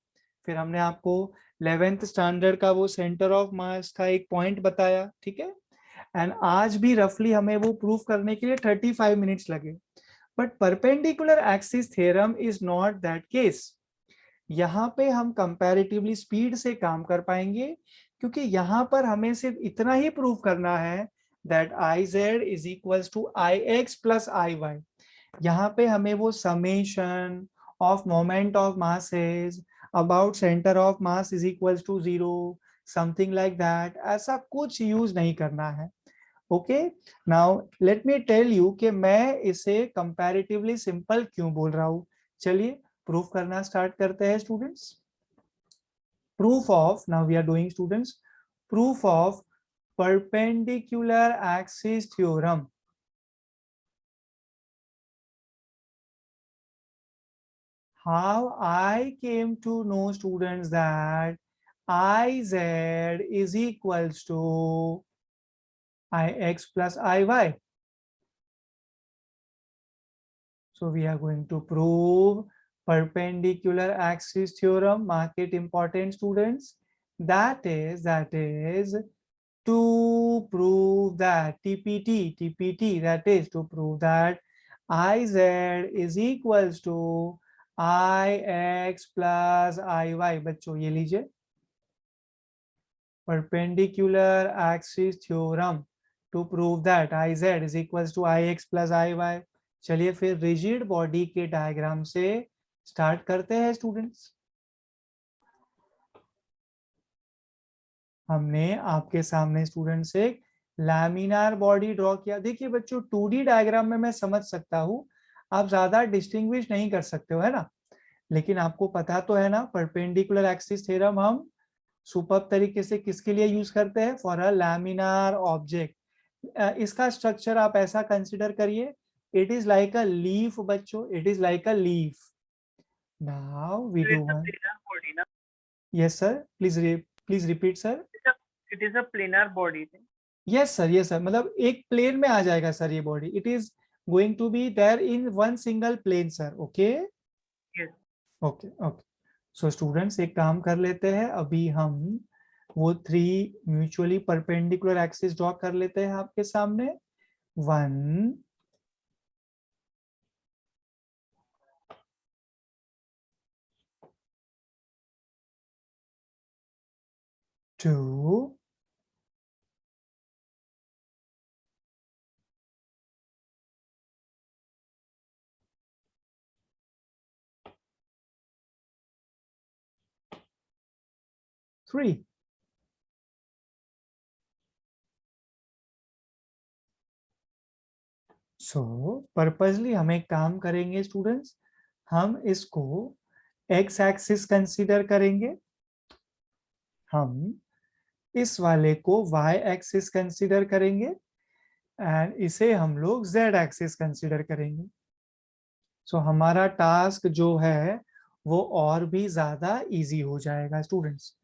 [SPEAKER 1] फिर हमने आपको 11th स्टैंडर्ड का वो सेंटर ऑफ मास का एक पॉइंट बताया, ठीक है. एंड आज भी रफली हमें वो प्रूफ करने के लिए 35 मिनट्स लगे. But perpendicular axis theorem is not that case. यहाँ पे हम कंपैरेटिवली स्पीड से काम कर पाएंगे, क्योंकि यहाँ पर हमें सिर्फ इतना ही प्रूव करना है that I Z is equals to I X plus I Y. यहाँ पे हमें वो summation of moment of masses about center of mass is equals to 0 something like that, ऐसा कुछ यूज नहीं करना है. Okay, now let me tell you कि मैं इसे कंपैरेटिवली सिंपल क्यों बोल रहा हूं. चलिए प्रूफ करना स्टार्ट करते हैं students. Proof of, now we are doing students, proof of perpendicular axis theorem. How I came to know students that Iz is equals to Ix plus Iy. So we are going to prove perpendicular axis theorem. Mark it important students. That is to prove that TPT, that is to prove that IZ is equals to IX plus IY. बच्चों ये लीजिए, perpendicular axis theorem to prove that IZ is equals to IX plus IY. चलिए फिर rigid body के diagram से start करते हैं students. हमने आपके सामने स्टूडेंट्स एक लैमिनार बॉडी ड्रॉ किया। देखिए बच्चों 2D डायग्राम में मैं समझ सकता हूँ, आप ज्यादा डिस्टिंग्विश नहीं कर सकते हो, है ना, लेकिन आपको पता तो है ना परपेंडिकुलर एक्सिस थ्योरम हम सुपर्ब तरीके से किसके लिए यूज करते हैं, फॉर अ लैमिनार ऑब्जेक्ट। इसका स्ट्रक्चर आप ऐसा कंसिडर करिए, it is like a leaf बच्चों, it is like a leaf. Now we
[SPEAKER 2] So
[SPEAKER 1] do
[SPEAKER 2] it's a
[SPEAKER 1] one.
[SPEAKER 2] planar body, na?
[SPEAKER 1] Yes sir, please repeat sir.
[SPEAKER 2] It is a planar body thing.
[SPEAKER 1] Yes sir, yes sir, मतलब एक plane में आ जाएगा sir ये body, it is going to be there in one single plane sir. Okay
[SPEAKER 2] Yes.
[SPEAKER 1] Okay okay. So students एक काम कर लेते हैं, अभी हम वो 3 म्यूचुअली परपेंडिकुलर एक्सिस ड्रॉ कर लेते हैं आपके सामने। 1 2 3। सो पर्पसली हम एक काम करेंगे स्टूडेंट्स, हम इसको एक्स एक्सिस कंसीडर करेंगे, हम इस वाले को y एक्सिस कंसीडर करेंगे एंड इसे हम लोग z एक्सिस कंसीडर करेंगे। सो हमारा टास्क जो है वो और भी ज्यादा इजी हो जाएगा स्टूडेंट्स।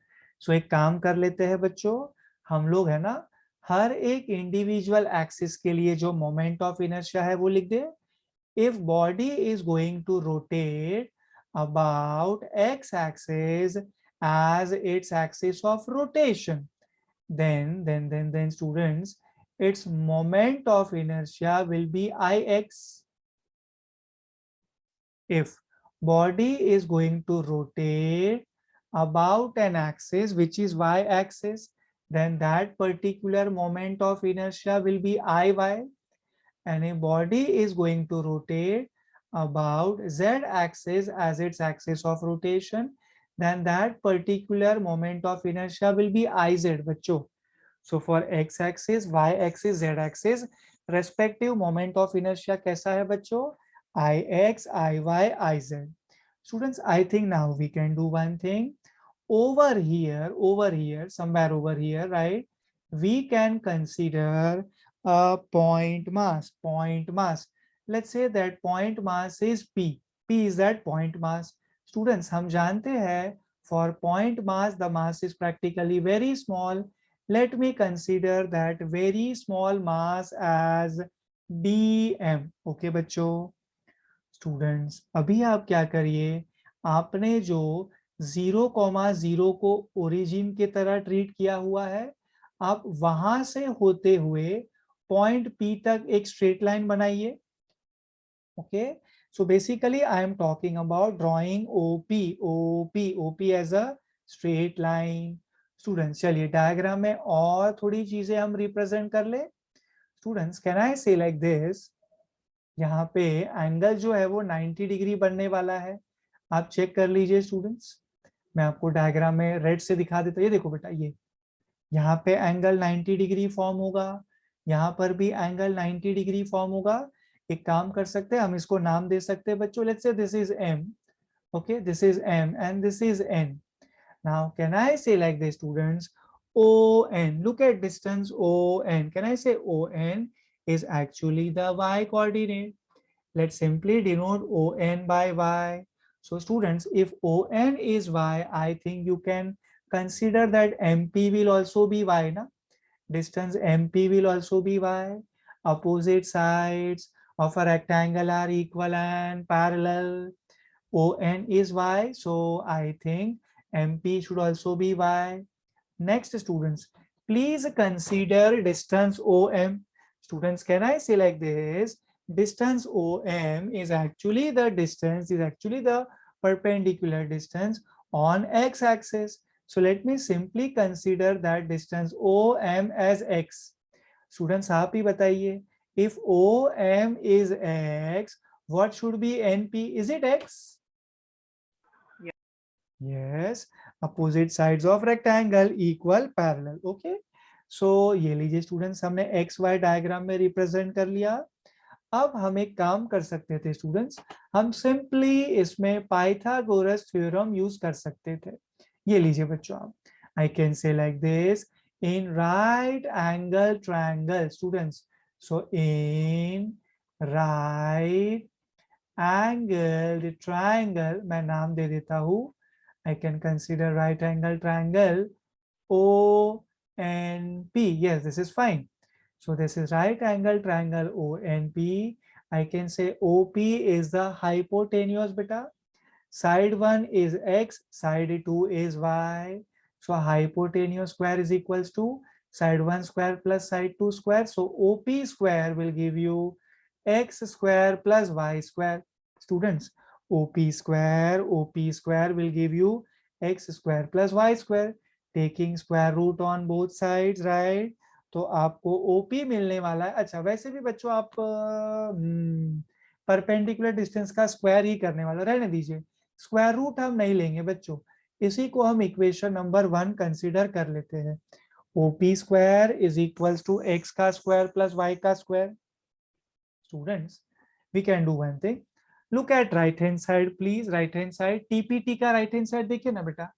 [SPEAKER 1] सो एक काम कर लेते हैं बच्चों, हम लोग है ना हर एक इंडिविजुअल एक्सिस के लिए जो मोमेंट ऑफ इनर्शिया है वो लिख दे। If body is going to rotate about x axis as its axis of rotation, then students, its moment of inertia will be ix. If body is going to rotate about an axis which is y axis, then that particular moment of inertia will be iy. And a body is going to rotate about z axis as its axis of rotation, then that particular moment of inertia will be iz बच्चों। So for x axis, y axis, z axis, respective moment of inertia कैसा है बच्चों, ix, iy, iz। Students, I think now we can do one thing. Over here, somewhere over here, right? We can consider a point mass. Let's say that point mass is P. P is that point mass. Students, हम जानते हैं for point mass, the mass is practically very small. Let me consider that very small mass as dm. Okay बच्चों। Students अभी आप क्या करिए, आपने जो 0,0 को ओरिजिन की तरह ट्रीट किया हुआ है, आप वहां से होते हुए पॉइंट P तक एक स्ट्रेट लाइन बनाइए। Okay, so basically I am talking about drawing OP as a straight line. Students चलिए डायग्राम में और थोड़ी चीजें हम रिप्रेजेंट कर ले। स्टूडेंट्स कैन आई से लाइक दिस, यहाँ पे एंगल जो है वो 90 डिग्री बनने वाला है, आप चेक कर लीजिए स्टूडेंट्स। मैं आपको डायग्राम में रेड से दिखा देता हूँ, ये देखो बेटा, ये यहाँ पे एंगल 90 डिग्री फॉर्म होगा, यहाँ पर भी एंगल 90 डिग्री फॉर्म होगा। एक काम कर सकते हैं, हम इसको नाम दे सकते हैं बच्चों, let's say this is M, okay, this is M and this is N. Now can I say like this students, ON, look at distance ON, can I say ON is actually the y coordinate? Let's simply denote ON by y. So students, if ON is y, I think you can consider that MP will also be y, na? Distance MP will also be y. Opposite sides of a rectangle are equal and parallel. ON is y, so I think MP should also be y. Next students, please consider distance OM. Students, can I say like this? Distance OM is actually the perpendicular distance on x-axis. So let me simply consider that distance OM as x. Students, आप ही बताइए, if OM is x, what should be NP? Is it x? Yes. Opposite sides of rectangle equal parallel. Okay. So ये लीजिए students, हमने x Y diagram में represent कर लिया. अब हम एक काम कर सकते थे स्टूडेंट्स, हम सिंपली इसमें पाइथागोरस थ्योरम यूज कर सकते थे. ये लीजिए बच्चों आप, I can say like this, in right angle triangle students. So in right angle triangle, मैं नाम दे देता हूं. I can consider right angle triangle ONP. Yes, this is fine. So this is right angle triangle ONP. I can say OP is the hypotenuse beta. Side 1 is x, side 2 is y. So hypotenuse square is equals to side 1 square plus side 2 square. So OP square will give you x square plus y square. Students, OP square will give you x square plus y square. Taking square root on both sides, right? तो आपको OP मिलने वाला है. अच्छा, वैसे भी बच्चों आप परपेंडिकुलर डिस्टेंस का स्क्वायर ही करने वाला, रहने दीजिए. स्क्वायर रूट हम नहीं लेंगे बच्चों, इसी को हम इक्वेशन नंबर 1 कंसीडर कर लेते हैं. OP square is equals to x का स्क्वायर प्लस y का square. Students, we can do one thing. Look at right hand side please. Right hand side, TPT का राइट हैंड साइड देखिए ना बेटा,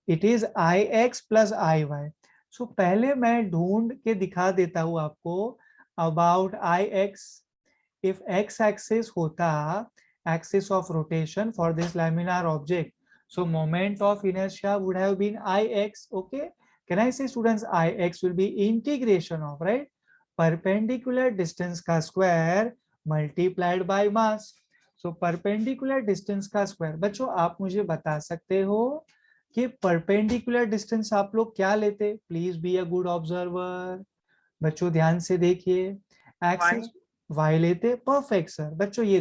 [SPEAKER 1] it is IX plus IY. सो पहले मैं ढूंढ के दिखा देता हूं आपको अबाउट IX. if x-axis होता axis of rotation for this laminar object, so moment of inertia would have been Ix. Okay, can I say students, Ix will be integration of, right, perpendicular distance का square multiplied by mass. So perpendicular distance का square. बच्चों आप मुझे बता सकते हो कि perpendicular distance आप लोग क्या लेते? Please be a good observer. बच्चों ध्यान से देखिए, एक्सिस y लेते. Perfect sir. बच्चों ये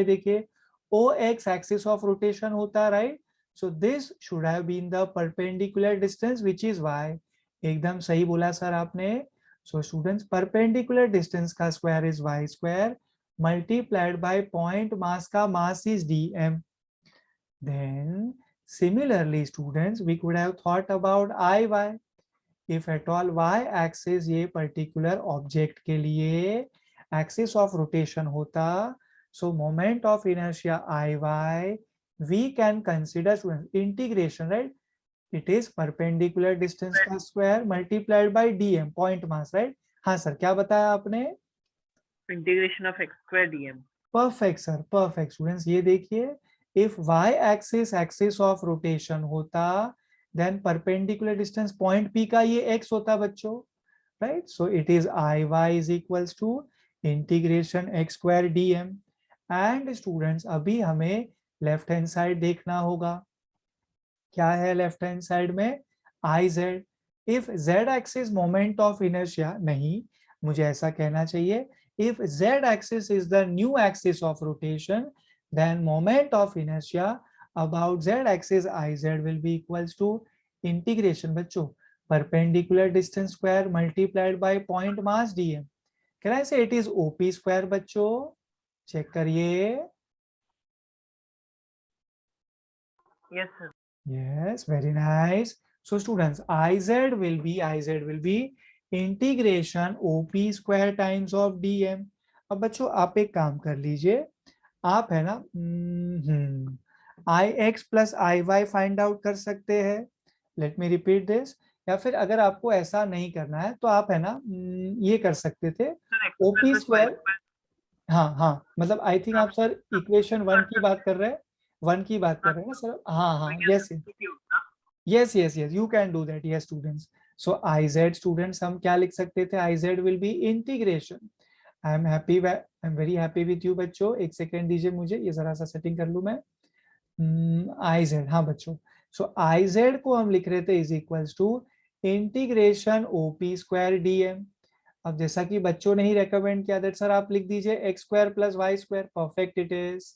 [SPEAKER 1] देखिए, OX एक्सिस ऑफ रोटेशन होता, right? So this should have been the perpendicular distance which is y. एकदम सही बोला सर आपने. सो स्टूडेंट्स, परपेंडिकुलर डिस्टेंस का square is y square multiplied by point mass का mass is dm. Then similarly students, we could have thought about Iy. if at all y axis ये particular object के लिए axis of rotation होता, so moment of inertia Iy, we can consider integration, right? It is perpendicular distance का square multiplied by dm, point mass, right? हाँ sir, क्या बताया आपने?
[SPEAKER 2] Integration of x square dm.
[SPEAKER 1] Perfect sir, perfect. Students ये देखिए, if y axis axis of rotation होता, then perpendicular distance point P का ये x होता बच्चों, right? So it is Iy is equals to integration x square dm. And students, अभी हमें left hand side देखना होगा. क्या है लेफ्ट हैंड साइड में? Iz. if z axis moment of inertia, नहीं, मुझे ऐसा कहना चाहिए, if z axis is the new axis of rotation, then moment of inertia about z axis Iz will be equals to integration बच्चों perpendicular distance square multiplied by point mass dm. Can I say it is OP square बच्चों? Check करिए.
[SPEAKER 2] Yes sir.
[SPEAKER 1] Yes, very nice. So students, Iz will be integration OP square times of dm. अब बच्चों आप एक काम कर लीजिए, आप है ना Ix plus Iy find out कर सकते हैं. Let me repeat this. या फिर अगर आपको ऐसा नहीं करना है तो आप है ना ये कर सकते थे, OP स्क्वायर. हाँ, मतलब आई थिंक आप सर इक्वेशन 1 की बात कर रहे हैं, 1 की बात कर रहे हैं ना सर? हाँ, yes, you can do that. Yes students. So Iz students हम क्या लिख सकते थे? Iz will be integration. I am very happy with you बच्चों. एक सेकेंड दीजिए मुझे, ये जरा सा सेटिंग कर लूं मैं. Iz, हाँ बच्चों. सो Iz को हम लिख रहे थे is equals to integration OP square DM. अब जैसा कि बच्चों ने ही रेकमेंड किया दैट सर आप लिख दीजिए X square plus Y square, perfect it is.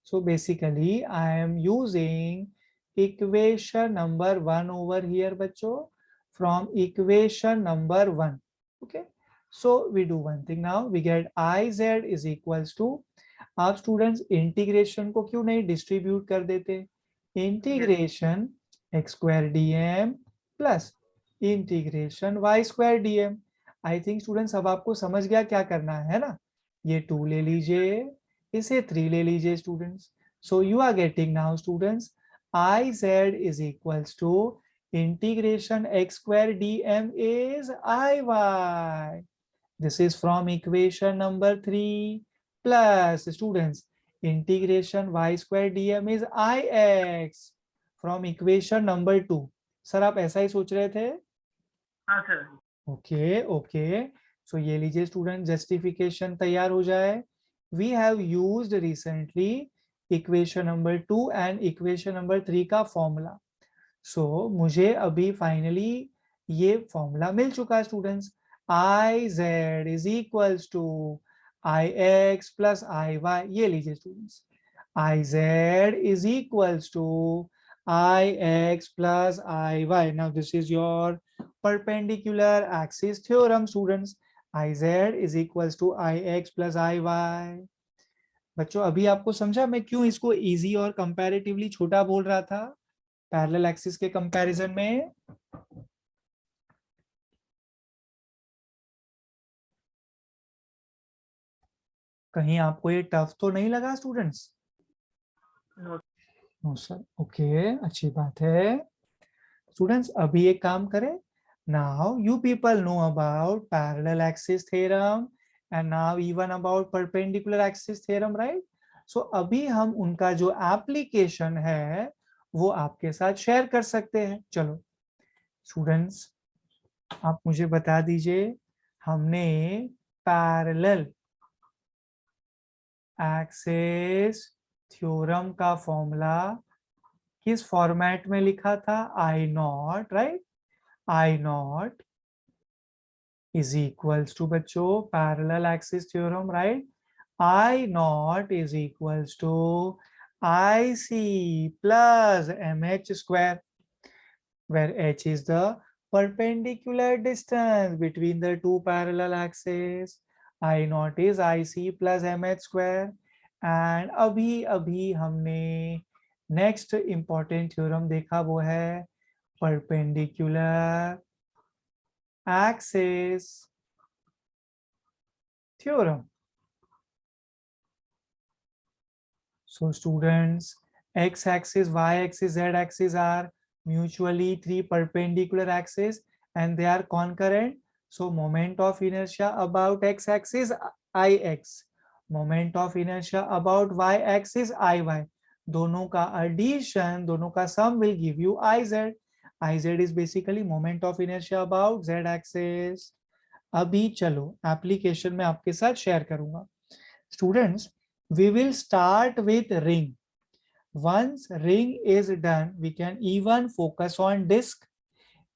[SPEAKER 1] So basically I am using equation number 1 over here बच्चों, from equation number 1। Okay, so we do one thing now, we get I Z is equals to, आप students integration को क्यों नहीं distribute कर देते, integration x square dm plus integration y square dm. I think students अब आपको समझ गया क्या करना है ना, ये 2 ले लीजिए, इसे 3 ले लीजिए students. So you are getting now students I Z is equals to integration x square dm is I Y, this is from equation number 3 plus students integration y square dm is ix from equation number 2। Sir आप ऐसा ही सोच रहे थे?
[SPEAKER 2] हाँ sir.
[SPEAKER 1] Okay okay, सो ये लीजिए student, justification तैयार हो जाए। We have used recently equation number 2 and equation number 3 का फॉर्मूला। सो मुझे अभी फाइनली ये फॉर्मूला मिल चुका है students, I Z is equals to I X plus I Y. ये लीजिए students, I Z is equals to I X plus I Y. Now this is your perpendicular axis theorem students, iz is equals to ix plus iy। बच्चों अभी आपको समझा मैं क्यों इसको easy और कंपैरेटिवली छोटा बोल रहा था पैरेलल एक्सिस के कंपैरिजन में? कहीं आपको ये टफ तो नहीं लगा students?
[SPEAKER 2] No
[SPEAKER 1] no sir, okay, अच्छी बात है स्टूडेंट्स। अभी एक काम करें, now you people know about parallel axis theorem and now even about perpendicular axis theorem, right? सो अभी हम उनका जो एप्लीकेशन है वो आपके साथ शेयर कर सकते हैं। चलो स्टूडेंट्स आप मुझे बता दीजिए, हमने पैरेलल एक्सिस थ्योरम का फॉर्मूला किस फॉर्मेट में लिखा था? I naught, right? I naught is equals to बच्चों parallel axis theorem, right? I naught is equals to IC plus MH square, where H is the perpendicular distance between the two parallel axes. I naught is IC plus MH square, and अभी हमने next important theorem देखा वो है perpendicular axis theorem. So students, x-axis, y-axis, z-axis are mutually 3 perpendicular axes and they are concurrent. So moment of inertia about x-axis ix, moment of inertia about y-axis iy. दोनों का addition, दोनों का sum will give you iz. iz is basically moment of inertia about z-axis. अभी चलो application में आपके साथ share करूंगा students. We will start with ring. Once ring is done, we can even focus on disc.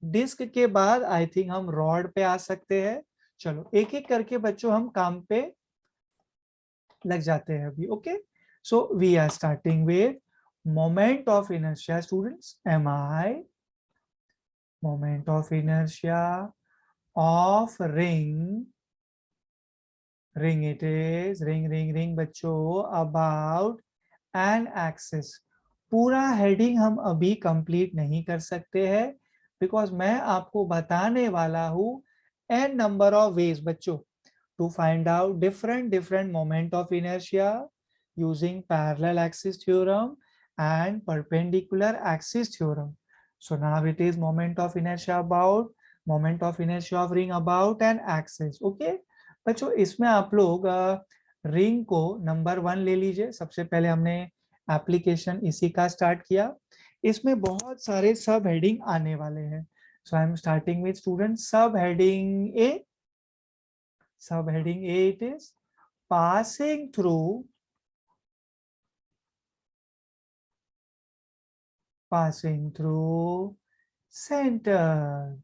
[SPEAKER 1] Disc के बाद I think हम rod पे आ सकते हैं। चलो एक एक करके बच्चों हम काम पे लग जाते हैं अभी। Okay, so we are starting with moment of inertia students, M I moment of inertia of ring, ring it is, ring बच्चों अबाउट एन एक्सिस। पूरा हेडिंग हम अभी कंप्लीट नहीं कर सकते हैं बिकॉज मैं आपको बताने वाला हूं एन नंबर ऑफ वेज बच्चों to find out different moment of inertia using parallel axis theorem and perpendicular axis theorem. So now it is moment of inertia about, moment of inertia of ring about an axis. Okay बच्चों, इसमें आप लोग ring को number 1 ले लीजिए। सबसे पहले हमने एप्लीकेशन इसी का स्टार्ट किया। इसमें बहुत सारे सब हेडिंग आने वाले हैं। So I am starting with student sub heading A. Sub heading A it is passing through centre.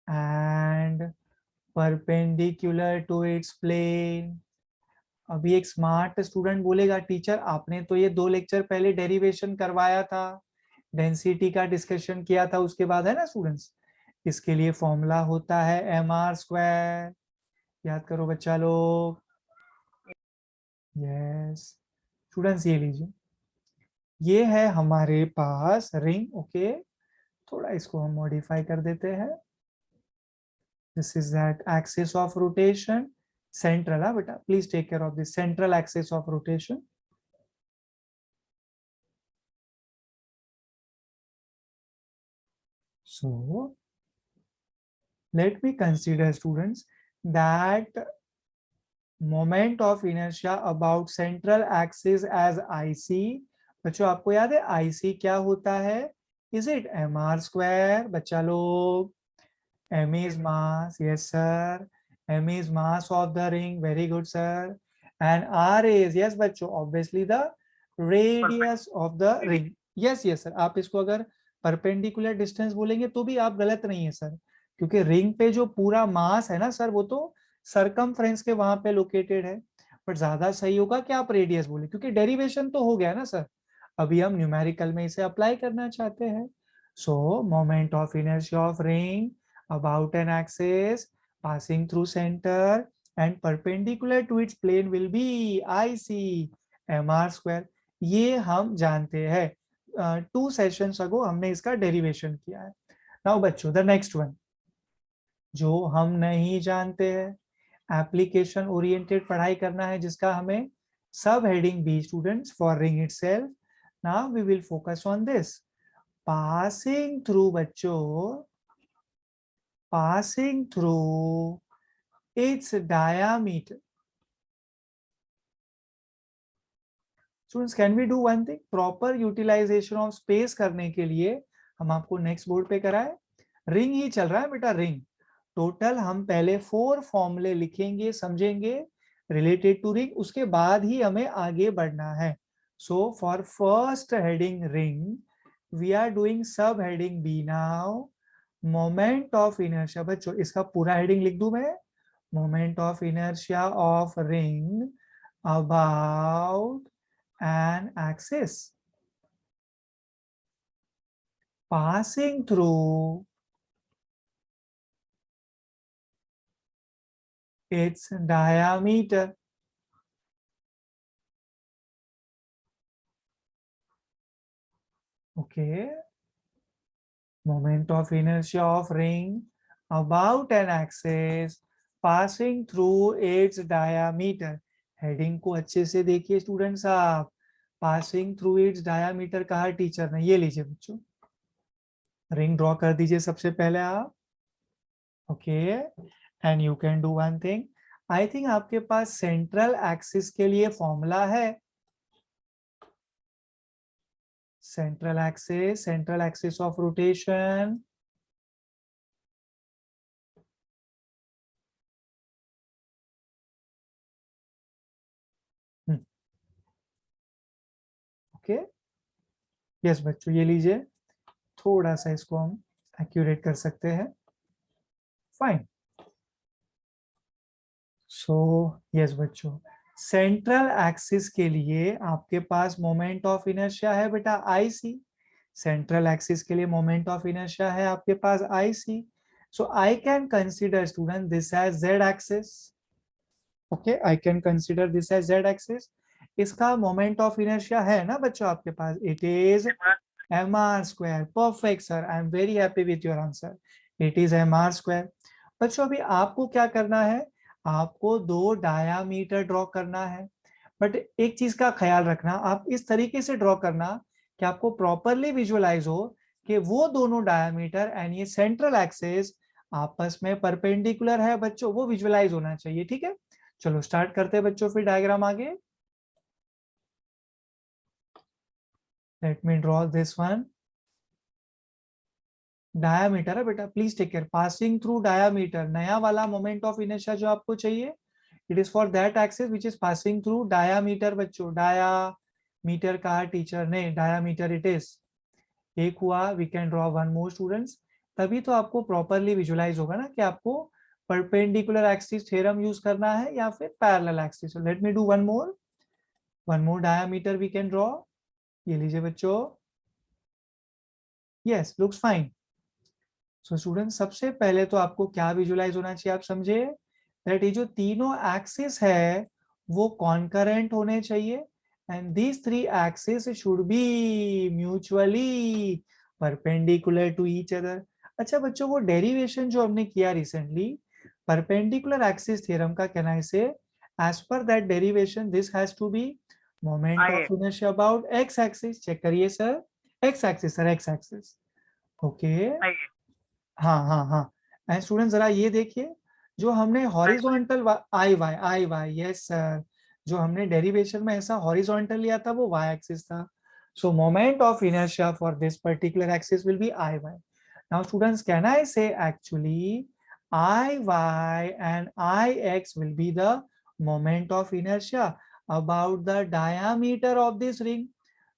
[SPEAKER 1] and perpendicular to its plane. अभी एक स्मार्ट स्टूडेंट बोलेगा टीचर आपने तो ये 2 लेक्चर पहले डेरिवेशन करवाया था, डेंसिटी का डिस्कशन किया था, उसके बाद है ना स्टूडेंट्स, इसके लिए फॉर्मूला होता है mr²। याद करो बच्चा लोग। यस स्टूडेंट्स, ये लीजिए, ये है हमारे पास रिंग। ओके, थोड़ा इसको हम मॉडिफाई कर देते हैं। This is that axis of rotation, central beta, please take care of the central axis of rotation. So let me consider students that moment of inertia about central axis as IC। बच्चों आपको याद है IC क्या होता है? Is it mr²? बच्चा लोग, m is mass, yes sir, m is mass of the ring, very good sir, and r is, yes बच्चों, obviously the radius of the ring, yes yes sir। आप इसको अगर perpendicular distance बोलेंगे तो भी आप गलत नहीं है सर, क्योंकि रिंग पे जो पूरा मास है ना सर वो तो सरकमफ्रेंस के वहां पे लोकेटेड है, बट ज्यादा सही होगा कि आप रेडियस बोले, क्योंकि डेरिवेशन तो हो गया ना सर, अभी हम न्यूमेरिकल में इसे अप्लाई करना चाहते हैं। सो moment of inertia of ring about an axis passing through center and perpendicular to its plane will be IC mr²। ये हम जानते हैं, 2 सेशंस अगो हमने इसका डेरिवेशन किया है। नाउ बच्चों द नेक्स्ट वन जो हम नहीं जानते हैं, एप्लीकेशन ओरिएंटेड पढ़ाई करना है जिसका हमें सब heading B students for ring itself. Now we will focus on this passing through बच्चों, passing through its diameter। Students, can we do one thing? Proper utilization of space करने के लिए हम आपको नेक्स्ट बोर्ड पे कराए, रिंग ही चल रहा है बेटा, रिंग। टोटल हम पहले 4 फॉर्मूले लिखेंगे, समझेंगे रिलेटेड टू रिंग, उसके बाद ही हमें आगे बढ़ना है। So for first heading ring we are doing sub heading B now. Moment of inertia, बच्चों इसका पूरा हेडिंग लिख दूं मैं, moment of inertia of ring about an axis passing through its diameter। okay, moment of inertia of ring about an axis passing through its diameter। Heading को अच्छे से देखिए स्टूडेंट्स आप, पासिंग थ्रू इट्स डायामीटर कहा teacher ने, ये लीजिए बच्चों, रिंग ड्रॉ कर दीजिए सबसे पहले आप। Okay, and you can do one thing, I think आपके पास सेंट्रल एक्सिस के लिए फॉर्मूला है। central axis of rotation, okay yes बच्चों, ये लीजिए, थोड़ा सा इसको हम एक्यूरेट कर सकते हैं, फाइन। सो यस बच्चों, सेंट्रल एक्सिस के लिए आपके पास मोमेंट ऑफ इनर्शिया है बेटा IC, सेंट्रल एक्सिस के लिए मोमेंट ऑफ इनर्शिया है आपके पास IC। So I can consider student this as Z axis. Okay, I can consider this as Z axis. इसका मोमेंट ऑफ इनर्शिया है ना बच्चों आपके पास, it is mr²। Perfect sir, I am very happy with your answer, it is mr²। बच्चों अभी आपको क्या करना है, आपको 2 डायामीटर ड्रॉ करना है, बट एक चीज का ख्याल रखना, आप इस तरीके से ड्रॉ करना कि आपको प्रॉपरली विजुअलाइज हो कि वो दोनों डायामीटर एंड ये सेंट्रल एक्सिस आपस में परपेंडिकुलर है बच्चों, वो विजुअलाइज होना चाहिए, ठीक है। चलो स्टार्ट करते हैं बच्चों फिर डायग्राम आगे। Let me draw this one, diameter है बेटा, please take care, passing through diameter, नया वाला मोमेंट ऑफ इनर्शिया जो आपको चाहिए, it is for that axis which is passing through diameter बच्चों, डायामीटर कहा टीचर ने, डायामीटर इट इज। एक हुआ, we can draw one more students, तभी तो आपको प्रॉपरली विजुलाइज होगा ना कि आपको परपेंडिकुलर एक्सिस थ्योरम यूज करना है या फिर parallel axis. Let me do one more diameter we can draw. ये लीजिए बच्चों, yes looks fine. So student, सबसे पहले तो आपको क्या विजुलाइज होना चाहिए, आप समझे दैट ये जो तीनों एक्सिस है वो कॉन्करेंट होने चाहिए and these three axis should be mutually perpendicular to each other. अच्छा बच्चों, वो डेरिवेशन जो हमने किया रिसेंटली परपेंडिकुलर एक्सिस थ्योरम का, can I say as per that derivation this has to be moment of
[SPEAKER 2] I
[SPEAKER 1] inertia about X axis. Check करिए sir, X axis sir, X axis. Okay,
[SPEAKER 2] I
[SPEAKER 1] हाँ हाँ हाँ। And student जरा ये देखिए, जो हमने हॉरिजॉन्टल आई वाई, यस सर, जो हमने डेरिवेशन में ऐसा हॉरिजॉन्टल लिया था वो वाई एक्सिस था। So moment of inertia for this particular axis will be I Y. Now students, can I say actually I Y and I X will be the moment of inertia about the diameter of this ring.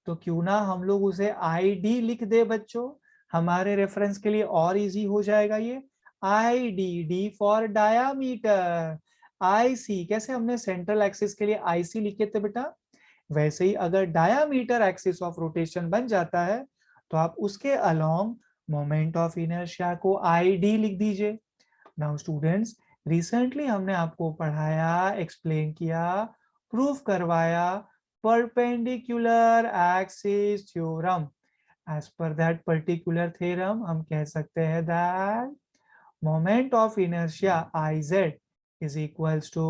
[SPEAKER 1] तो क्यों ना हम लोग उसे I D लिख दे बच्चों, हमारे reference के लिए और इजी हो जाएगा ये। I D, D for diameter. I C, कैसे हमने सेंट्रल एक्सिस के लिए आई सी लिखे थे बेटा, वैसे ही अगर डायामीटर एक्सिस ऑफ रोटेशन बन जाता है तो आप उसके अलोंग मोमेंट ऑफ इनर्शिया को आई डी लिख दीजिए। नाउ स्टूडेंट्स, रिसेंटली हमने आपको पढ़ाया, एक्सप्लेन किया, प्रूफ करवाया perpendicular axis theorem. As per that particular theorem, हम कह सकते हैं that moment of inertia Iz is equals to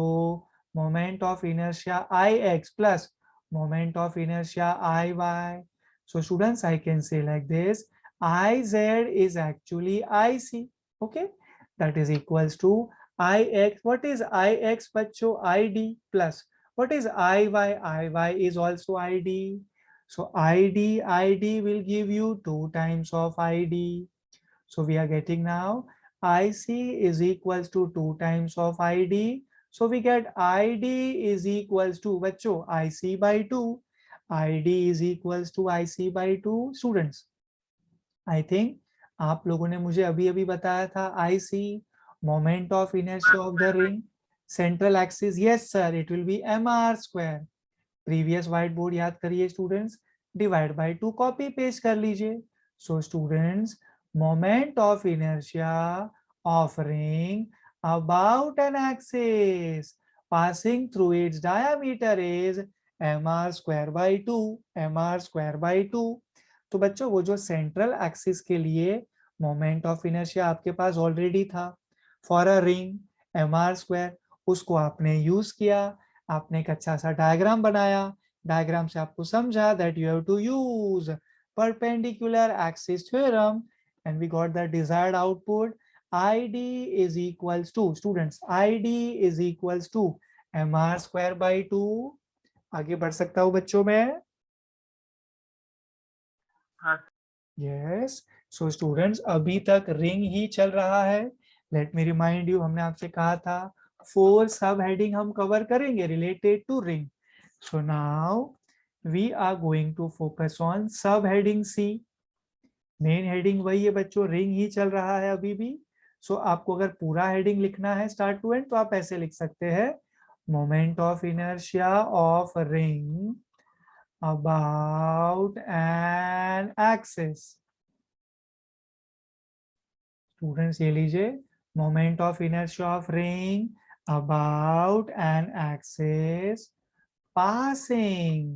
[SPEAKER 1] moment of inertia Ix plus moment of inertia Iy. So students, I can say like this, Iz is actually Ic, okay? That is equals to Ix. What is Ix बच्चों? Id plus what is Iy? Iy is also Id. So ID will give you 2 times of ID. So we are getting now IC is equals to 2 times of ID. So we get ID is equals to बच्चों IC by 2. ID is equals to IC by 2. Students, I think आप लोगों ने मुझे अभी अभी बताया था IC, moment of inertia of the ring, central axis. Yes sir, it will be mr square. Previous white board याद करिए students, divide by 2 copy paste कर लीजिए। So students, moment of inertia of ring about an axis passing through its diameter is mr square by 2, mr square by 2। तो बच्चों, वो जो central axis के लिए मोमेंट ऑफ इनर्शिया आपके पास already था for a ring mr square, उसको आपने यूज किया, आपने एक अच्छा सा डायग्राम बनाया, डायग्राम से आपको समझा that you have to use perpendicular axis theorem and we got the desired output ID is equals to, students, ID is equals to mr square by 2। आगे बढ़ सकता हूँ बच्चों में?
[SPEAKER 2] हाँ
[SPEAKER 1] यस। सो स्टूडेंट्स, अभी तक रिंग ही चल रहा है। लेट मी रिमाइंड यू, हमने आपसे कहा था 4 सब हेडिंग हम कवर करेंगे related to ring. So now we are going to focus on sub heading C. Main heading वही है बच्चों, रिंग ही चल रहा है अभी भी। सो आपको अगर पूरा हेडिंग लिखना है स्टार्ट टू एंड तो आप ऐसे लिख सकते हैं, moment of inertia of ring about an axis. Students ये लीजिए, moment of inertia of ring about an axis passing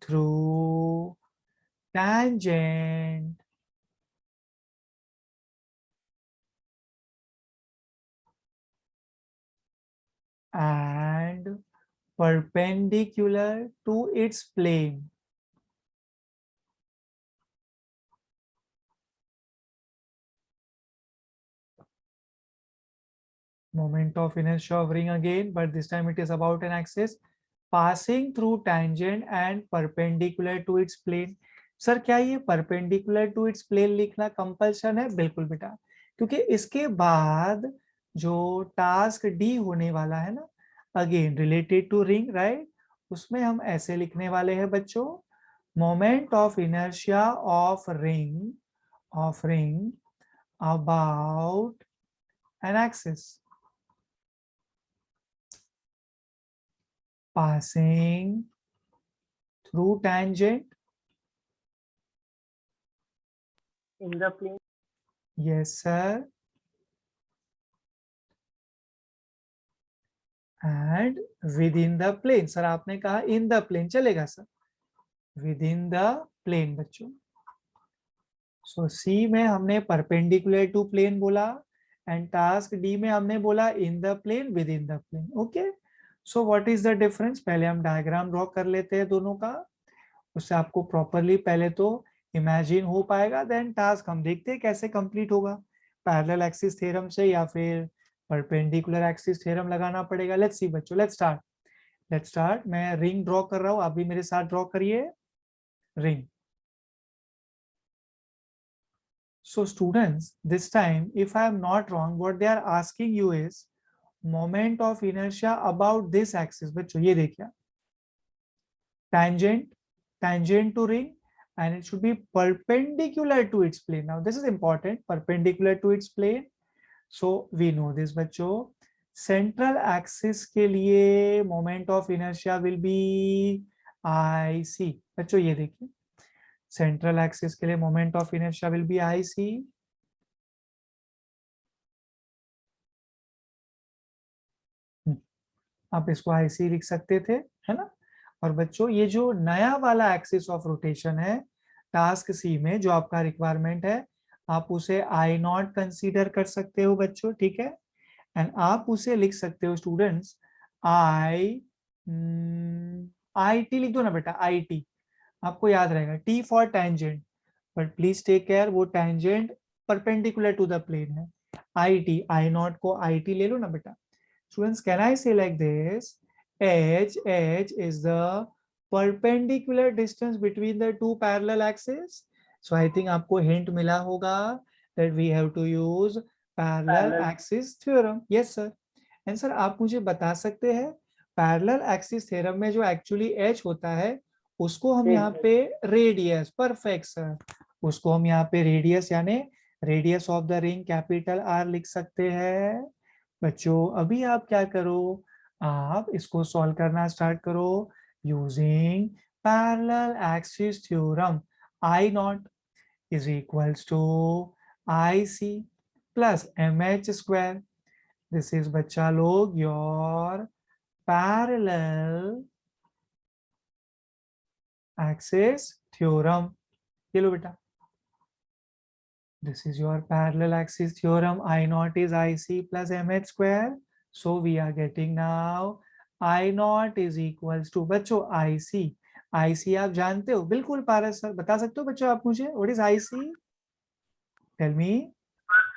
[SPEAKER 1] through tangent and perpendicular to its plane। Moment of inertia of ring again, but this time it is about an axis passing through tangent and perpendicular to its plane। Sir क्या ये perpendicular to its plane लिखना compulsion है? बिल्कुल बेटा, क्योंकि इसके बाद जो टास्क डी होने वाला है ना, again related to ring right, उसमें हम ऐसे लिखने वाले हैं बच्चों, moment of inertia of ring about an axis passing through tangent.
[SPEAKER 2] In the plane.
[SPEAKER 1] Yes sir. And within the plane. Sir आपने कहा in the plane, चलेगा सर. within the plane बच्चों. सो सी में हमने परपेंडिकुलर टू प्लेन बोला and task D में हमने बोला in the plane within the plane. Okay, so what is the difference? पहले हम डायग्राम ड्रॉ कर लेते हैं दोनों का, उससे आपको प्रॉपरली पहले तो इमेजिन हो पाएगा, देन टास्क हम देखते हैं कैसे कंप्लीट होगा. पैरेलल एक्सिस थ्योरम से या फिर परपेंडिकुलर एक्सिस थ्योरम लगाना पड़ेगा. लेट्स सी बच्चों, लेट्स स्टार्ट. मैं रिंग ड्रॉ कर रहा हूँ, आप भी मेरे साथ ड्रॉ करिए ring. So students, this time, if I am not wrong, what they are asking you is moment of inertia about this axis. बच्चों ये देखिए, tangent to ring, and it should be perpendicular to its plane. Now this is important, perpendicular to its plane. So we know this बच्चों. Central axis के लिए moment of inertia will be IC. बच्चों ये देखिए, central axis के लिए moment of inertia will be IC. आप इसको IC लिख सकते थे, है ना. और बच्चों ये जो नया वाला एक्सिस ऑफ रोटेशन है टास्क सी में, जो आपका रिक्वायरमेंट है, आप उसे I0 कंसीडर कर सकते हो बच्चों, ठीक है. एंड आप उसे लिख सकते हो स्टूडेंट्स IT लिख दो ना बेटा, IT आपको याद रहेगा. T for tangent, but please take care, वो tangent perpendicular to the plane है. IT, I0 को IT ले लो ना बेटा. Students, can I say like this? H is the perpendicular distance between the two parallel axes. So I think आपको hint मिला होगा that we have to use parallel axis theorem. Yes sir. And sir आप मुझे बता सकते हैं parallel axis theorem में जो actually H होता है उसको हम यहाँ पे रेडियस, परफेक्ट सर, उसको हम यहाँ पे रेडियस यानी radius of the ring capital R लिख सकते हैं. बच्चों अभी आप क्या करो, आप इसको सॉल्व करना स्टार्ट करो using parallel axis theorem. I0 is equals to IC plus MH square. This is बच्चा लोग your parallel axis theorem. ये लो बेटा, this is your parallel axis theorem. I0 is IC plus MH square. So we are getting now I0 is equals to बच्चों IC आप जानते हो बिल्कुल. पारस सर बता सकते हो बच्चों आप मुझे, what is IC? Tell me.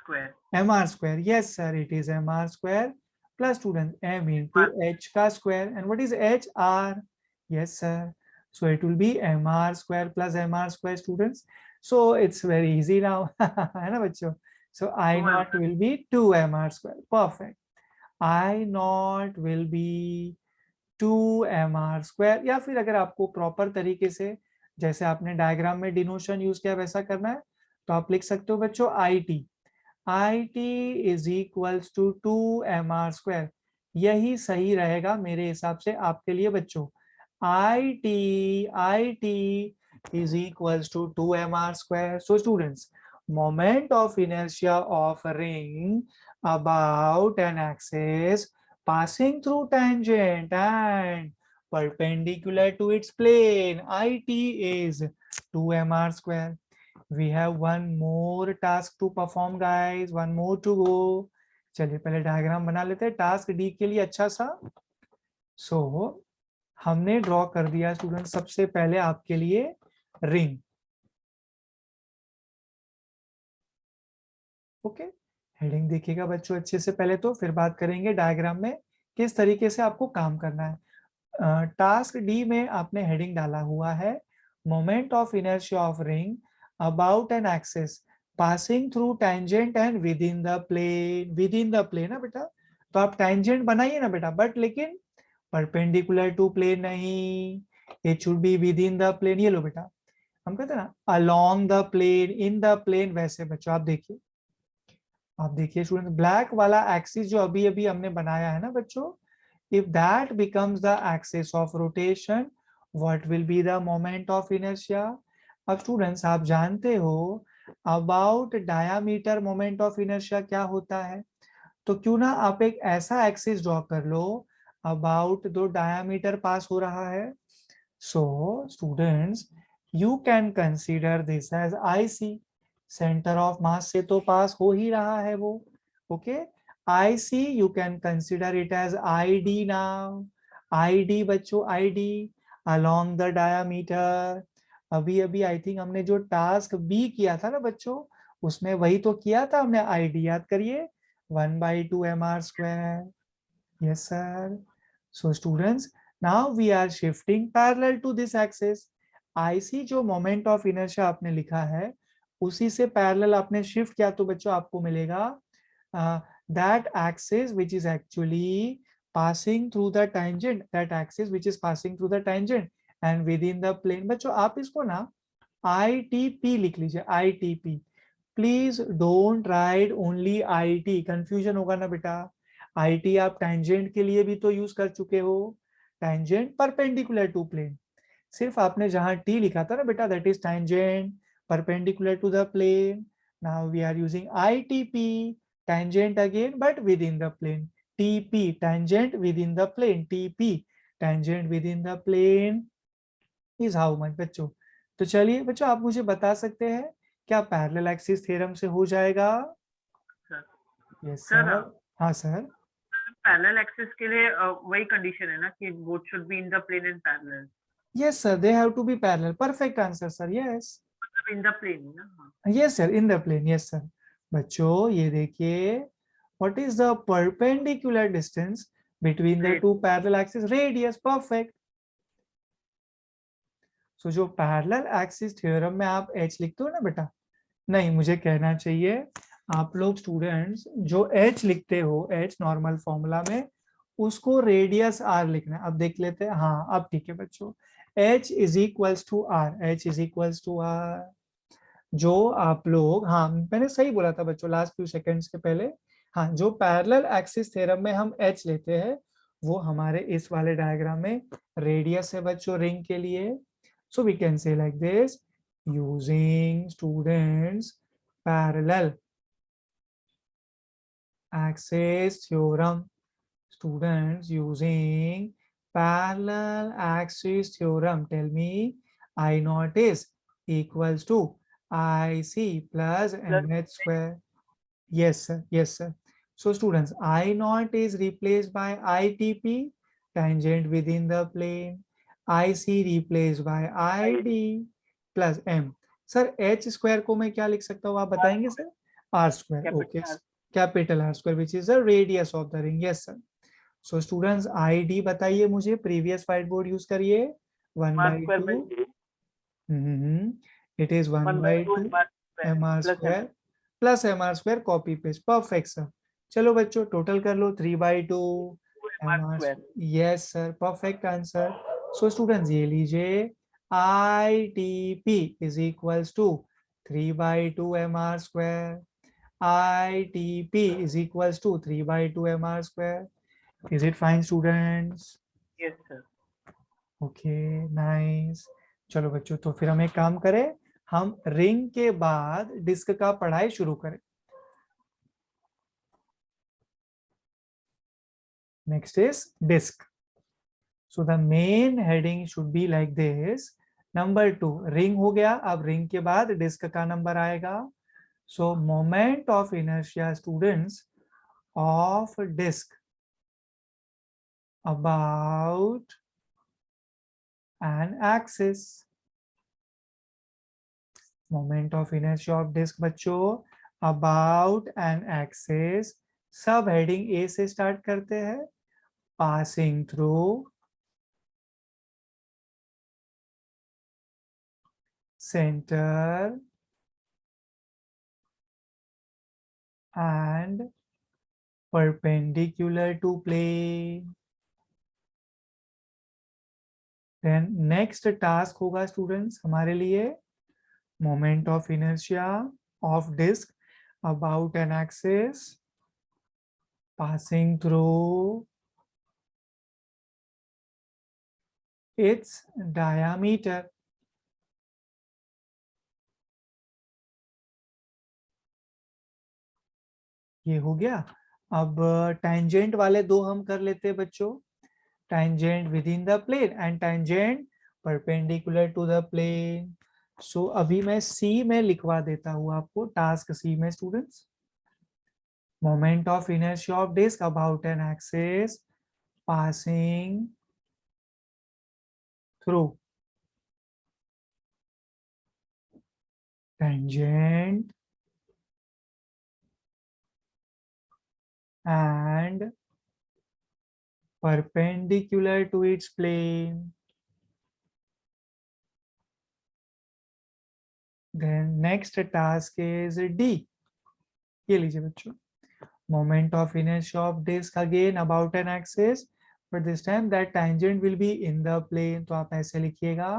[SPEAKER 2] Square.
[SPEAKER 1] MR square. Yes sir, it is MR square plus student M into H का square. And what is H? R. Yes sir. So it will be MR square plus MR square students. So it's very easy now. है ना बच्चों? So I0 will be 2MR square. Perfect. I0 will be 2MR square. या फिर अगर आपको proper तरीके से जैसे आपने डायग्राम में डिनोशन यूज किया वैसा करना है तो आप लिख सकते हो बच्चों IT is equals to 2MR square. यही सही रहेगा मेरे हिसाब से आपके लिए बच्चों. IT is equals to 2MR square. So students, moment of inertia of a ring about an axis passing through tangent and perpendicular to its plane, IT is 2MR square. We have one more task to perform guys, one more to go. चलिए पहले diagram बना लेते हैं task D के लिए अच्छा सा. सो हमने ड्रॉ कर दिया स्टूडेंट सबसे पहले आपके लिए रिंग. ओके, हेडिंग देखिएगा बच्चों अच्छे से पहले तो, फिर बात करेंगे डायग्राम में किस तरीके से आपको काम करना है. टास्क डी में आपने हेडिंग डाला हुआ है moment of inertia of ring about an axis passing through tangent and within the plane ना बेटा. तो आप tangent बनाइए ना बेटा, बट लेकिन perpendicular to plane नहीं, it should be within the plane. ये लो बेटा, हम कहते हैं ना along the plane, in the plane, वैसे बच्चों आप देखिए स्टूडेंट, ब्लैक वाला एक्सिस जो अभी अभी हमने बनाया है ना बच्चों, if that becomes the axis of rotation, what will be the moment of inertia? अब स्टूडेंट्स आप जानते हो about diameter moment of inertia क्या होता है, तो क्यों ना आप एक ऐसा एक्सिस ड्रॉ कर लो अबाउट दो डायामीटर पास हो रहा है। So students you can consider this as I C, centre of mass से तो पास हो ही रहा है वो। Okay, IC you can consider it as ID now. ID बच्चों, ID along the diameter। अभी अभी आई थिंक हमने जो टास्क बी किया था ना बच्चों, उसमें वही तो किया था हमने। ID याद करिए, 1/2 mr²। yes sir। so students now we are shifting parallel to this axis। IC जो मोमेंट ऑफ इनर्शिया आपने लिखा है उसी से पैरेलल आपने शिफ्ट किया, तो बच्चों आपको मिलेगा that axis which is actually passing through the tangent, that axis which is passing through the tangent and within the plane। बच्चों आप इसको ना ITP लिख लीजिए, ITP। Please don't write only IT, confusion होगा ना बेटा। IT आप tangent के लिए भी तो यूज कर चुके हो, tangent परपेंडिकुलर टू प्लेन। सिर्फ आपने जहां T लिखा था ना बेटा, that is tangent perpendicular to the plane। now we are using ITP, tangent again but within the plane। TP tangent within the plane, TP tangent within the plane is how much बच्चों। तो चलिए बच्चों आप मुझे बता सकते हैं क्या पैरेलल एक्सिस थ्योरम से हो जाएगा?
[SPEAKER 2] Sir
[SPEAKER 1] yes
[SPEAKER 2] sir
[SPEAKER 1] sir. हाँ सर।
[SPEAKER 2] पैरेलल एक्सिस के लिए वही कंडीशन है ना कि both should be in the plane and parallel.
[SPEAKER 1] Yes sir, they have to be parallel. Perfect answer sir, yes.
[SPEAKER 2] मतलब इन द प्लेन है ना। हाँ
[SPEAKER 1] yes sir, in the plane, yes sir. बच्चों ये देखिए, what is the perpendicular distance between the two parallel axis? Radius. Perfect. So जो parallel axis theorem में आप h लिखते हो ना बेटा, नहीं मुझे कहना चाहिए आप लोग स्टूडेंट्स जो h लिखते हो, h नॉर्मल फॉर्मूला में, उसको रेडियस r लिखना है। अब देख लेते हैं, हाँ अब ठीक है बच्चों। h is equals to r, h is equals to r। जो आप लोग, हाँ मैंने सही बोला था बच्चों लास्ट फ्यू सेकंड्स के पहले। हाँ, जो पैरेलल एक्सिस थ्योरम में हम h लेते हैं वो हमारे इस वाले डायग्राम में रेडियस है बच्चों, रिंग के लिए। So we can say like this, using students parallel axis theorem, students using parallel axis theorem, tell me I naught is equals to IC plus mh square। yes sir, yes sir। so students I naught is replaced by ITP, tangent within the plane, IC replaced by ID plus m। Sir h square को मैं क्या लिख सकता हूँ आप बताएंगे sir? r square. Okay, capital R square which is the radius of the ring. Yes sir. So students ID बताइए मुझे, प्रीवियस व्हाइट बोर्ड यूज करिए। 1/2 it is 1/2 mr² plus mr² copy paste. Perfect sir. चलो बच्चों total कर लो, 3/2 mr। Yes sir, perfect answer. So students ये लीजिए, ITP is equals to 3/2 mr²। ITP is equals to 3/2 mr²। Is it fine students?
[SPEAKER 2] Yes sir.
[SPEAKER 1] Okay, nice। चलो बच्चों तो फिर हम एक काम करें, हम रिंग के बाद डिस्क का पढ़ाई शुरू करें। Next is disc. So the main heading should be like this. Number 2 ring हो गया, अब रिंग के बाद डिस्क का नंबर आएगा। So moment of inertia students of disc about an axis। Moment of inertia of disc बच्चों about an axis, सब heading A से स्टार्ट करते हैं। Passing through centre and perpendicular to plane. Then next task होगा students हमारे लिए moment of inertia of disc about an axis passing through its diameter. ये हो गया. अब tangent वाले दो हम कर लेते हैं बच्चों. Tangent within the plane and tangent perpendicular to the plane. So अभी मैं C में लिखवा देता हूँ आपको टास्क C में students. Moment of inertia of disk about an axis passing through tangent and perpendicular to its plane. Then next task is D. ये लीजिए बच्चों. Moment of inertia of disk again about an axis, but this time that tangent will be in the plane. तो आप ऐसे लिखिएगा.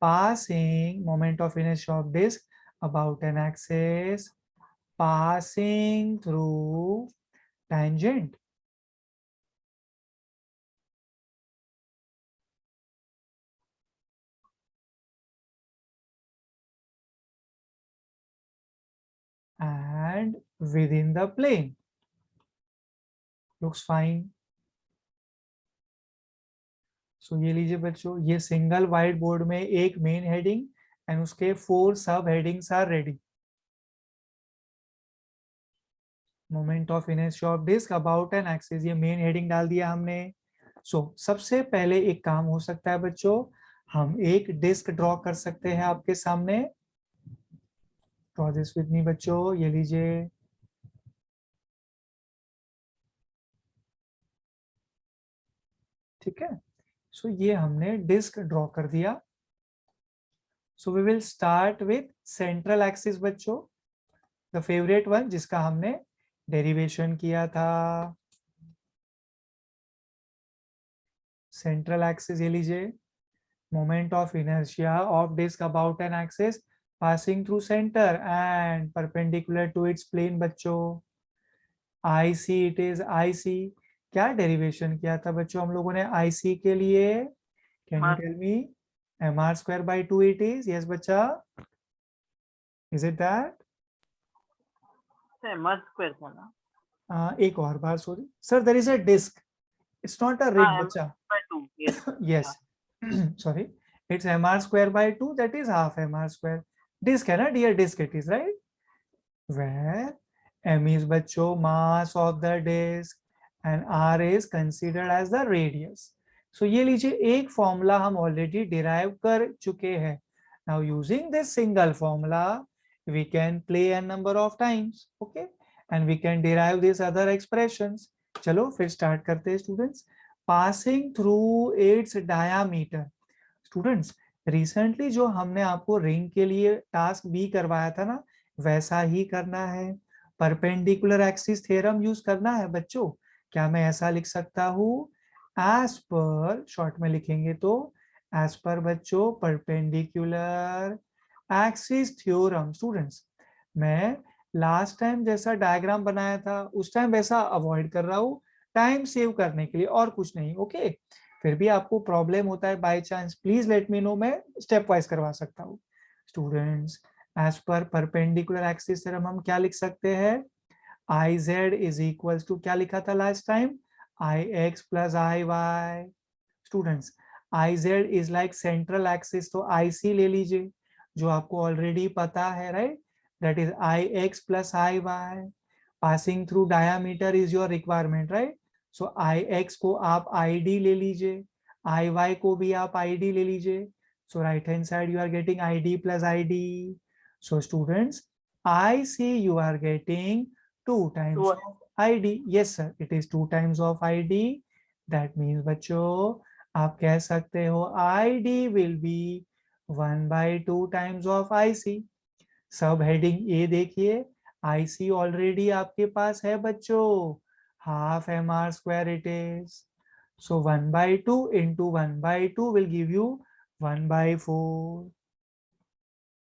[SPEAKER 1] Passing moment of inertia of disk about an axis passing through tangent. And within the plane. Looks fine. So ये लीजिए बच्चों, ये single white board में एक मेन हेडिंग एंड उसके 4 subheadings are ready. Moment of inertia of disc about an axis, ये main heading डाल दिया हमने. सो सबसे पहले एक काम हो सकता है बच्चों, हम एक डिस्क ड्रॉ कर सकते हैं आपके सामने. ड्रॉ दिस विद मी बच्चों, ये लीजिए. ठीक है. सो ये हमने डिस्क ड्रॉ कर दिया. So we will start with central axis बच्चों, द फेवरेट वन जिसका हमने डेरिवेशन किया था. सेंट्रल एक्सिस ये लीजिए. Moment of inertia of disc about an axis passing through centre and perpendicular to its plane बच्चों. I C it is I C. क्या derivation किया था बच्चों हम लोगों ने आई सी के लिए? Can you tell me? M R square by 2 it is. Yes बच्चा, is it that?
[SPEAKER 2] mr square था ना.
[SPEAKER 1] एक और बार sorry sir, there is a disc, it's not a ring बच्चा.
[SPEAKER 2] by 2. Yes.
[SPEAKER 1] yes sorry, it's mr square by 2, that is half mr square. Disk है ना dear, disk it is, right? where m is बच्चों mass of the disk and r is considered as the radius. so ये लीजिए एक formula हम already derive कर चुके हैं. now using this single formula we can play a number of times, okay, and we can derive these other expressions. चलो फिर start करते हैं students. passing through its diameter. Students recently जो हमने आपको रिंग के लिए टास्क बी करवाया था ना, वैसा ही करना है. परपेंडिकुलर एक्सिस थ्योरम यूज करना है बच्चों. क्या मैं ऐसा लिख सकता हूँ? एज पर, शॉर्ट में लिखेंगे तो एज पर बच्चों परपेंडिकुलर एक्सिस थ्योरम. स्टूडेंट्स मैं लास्ट टाइम जैसा डायग्राम बनाया था उस टाइम वैसा अवॉइड कर रहा हूँ टाइम सेव करने के लिए, और कुछ नहीं. ओके फिर भी आपको प्रॉब्लम होता है by chance, please let me know, मैं स्टेप वाइज करवा सकता हूँ. Students as per perpendicular axis theorem हम क्या लिख सकते हैं? I Z is equal to, क्या लिखा था last time? I X plus I Y. Students I Z is like central axis, तो आई सी ले लीजिए जो आपको ऑलरेडी पता है, right? That is I X plus I Y. Passing through diameter is your requirement, right? So I X को आप आई D ले लीजिए, आई वाई को भी आप आई डी ले लीजिए. So right hand side you are getting I D plus I D. So students I C you are getting 2 times of id. yes sir, it is 2 times of id. that means बच्चों आप कह सकते हो id will be 1 by 2 times of ic. सब heading A देखिए, IC already आपके पास है बच्चों, half M R square it is. So 1 by 2 into 1 by 2 will give you 1 by 4.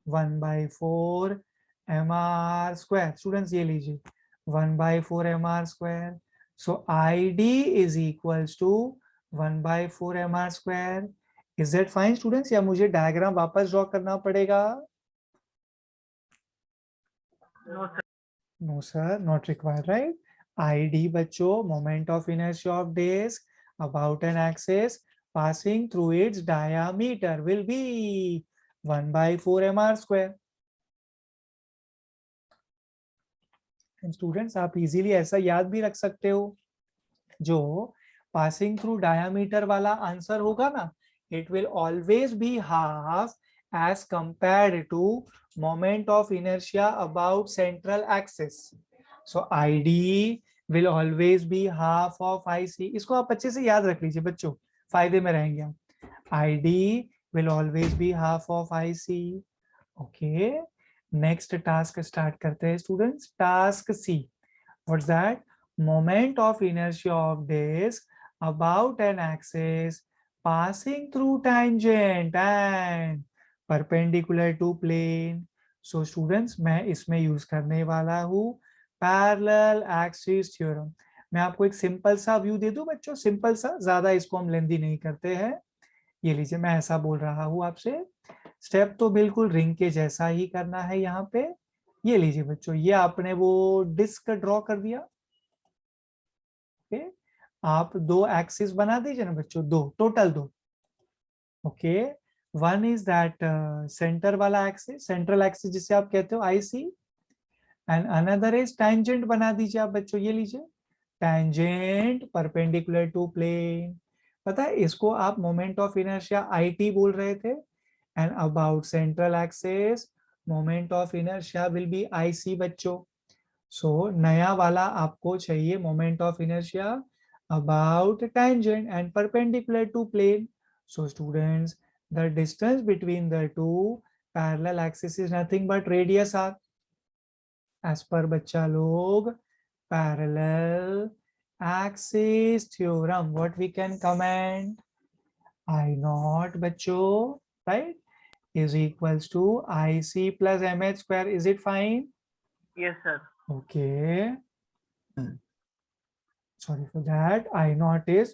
[SPEAKER 1] 1 by 4 mr square. Students ये लीजिए 1 by 4 mr square. So id is equals to 1 by 4 mr square. Is that fine students या मुझे diagram वापस draw करना पड़ेगा?
[SPEAKER 2] No, sir.
[SPEAKER 1] No sir, not required, right? id बच्चों moment of inertia of disk about an axis passing through its diameter will be 1 by 4 mr square. And students आप easily ऐसा याद भी रख सकते हो, जो पासिंग थ्रू डायामीटर वाला आंसर होगा ना, it will always be half as compared to moment of inertia about central axis. So ID will always be half of IC. इसको आप अच्छे से याद रख लीजिए बच्चों, फायदे में रहेंगे आप. ID will always be half of IC. Okay, next task start करते हैं students. Task C, what's that? Moment of inertia of disk about an axis passing through tangent and perpendicular to plane. So students मैं इसमें use करने वाला हूँ parallel axis theorem. मैं आपको एक सिंपल सा व्यू दे दूं बच्चों, सिंपल सा, ज्यादा इसको हम लेंदी नहीं करते हैं. ये लीजिए, मैं ऐसा बोल रहा हूँ आपसे, स्टेप तो बिल्कुल रिंग के जैसा ही करना है यहाँ पे. ये लीजिए बच्चों, ये आपने वो डिस्क ड्रॉ कर दिया. ओके, आप दो एक्सिस बना दीजिए ना बच्चों, दो, टोटल दो. Okay, one is that centre वाला एक्सिस, सेंट्रल एक्सिस जिसे आप कहते हो IC, and another is tangent बना दीजिए आप बच्चों. ये लीजिए, टैंजेंट परपेंडिकुलर टू प्लेन. पता है इसको आप मोमेंट ऑफ इनर्शिया आईटी बोल रहे थे, and about central axis moment of inertia will be IC बच्चों. सो नया वाला आपको चाहिए moment of inertia about tangent and perpendicular to plane. So students, the distance between the two parallel axes is nothing but radius arc. As per बच्चा लोग, parallel axis theorem, what we can comment? I naught बच्चों, right, is equals to IC plus MH square. Is it fine?
[SPEAKER 2] Yes, sir.
[SPEAKER 1] Okay. Sorry for that. I naught is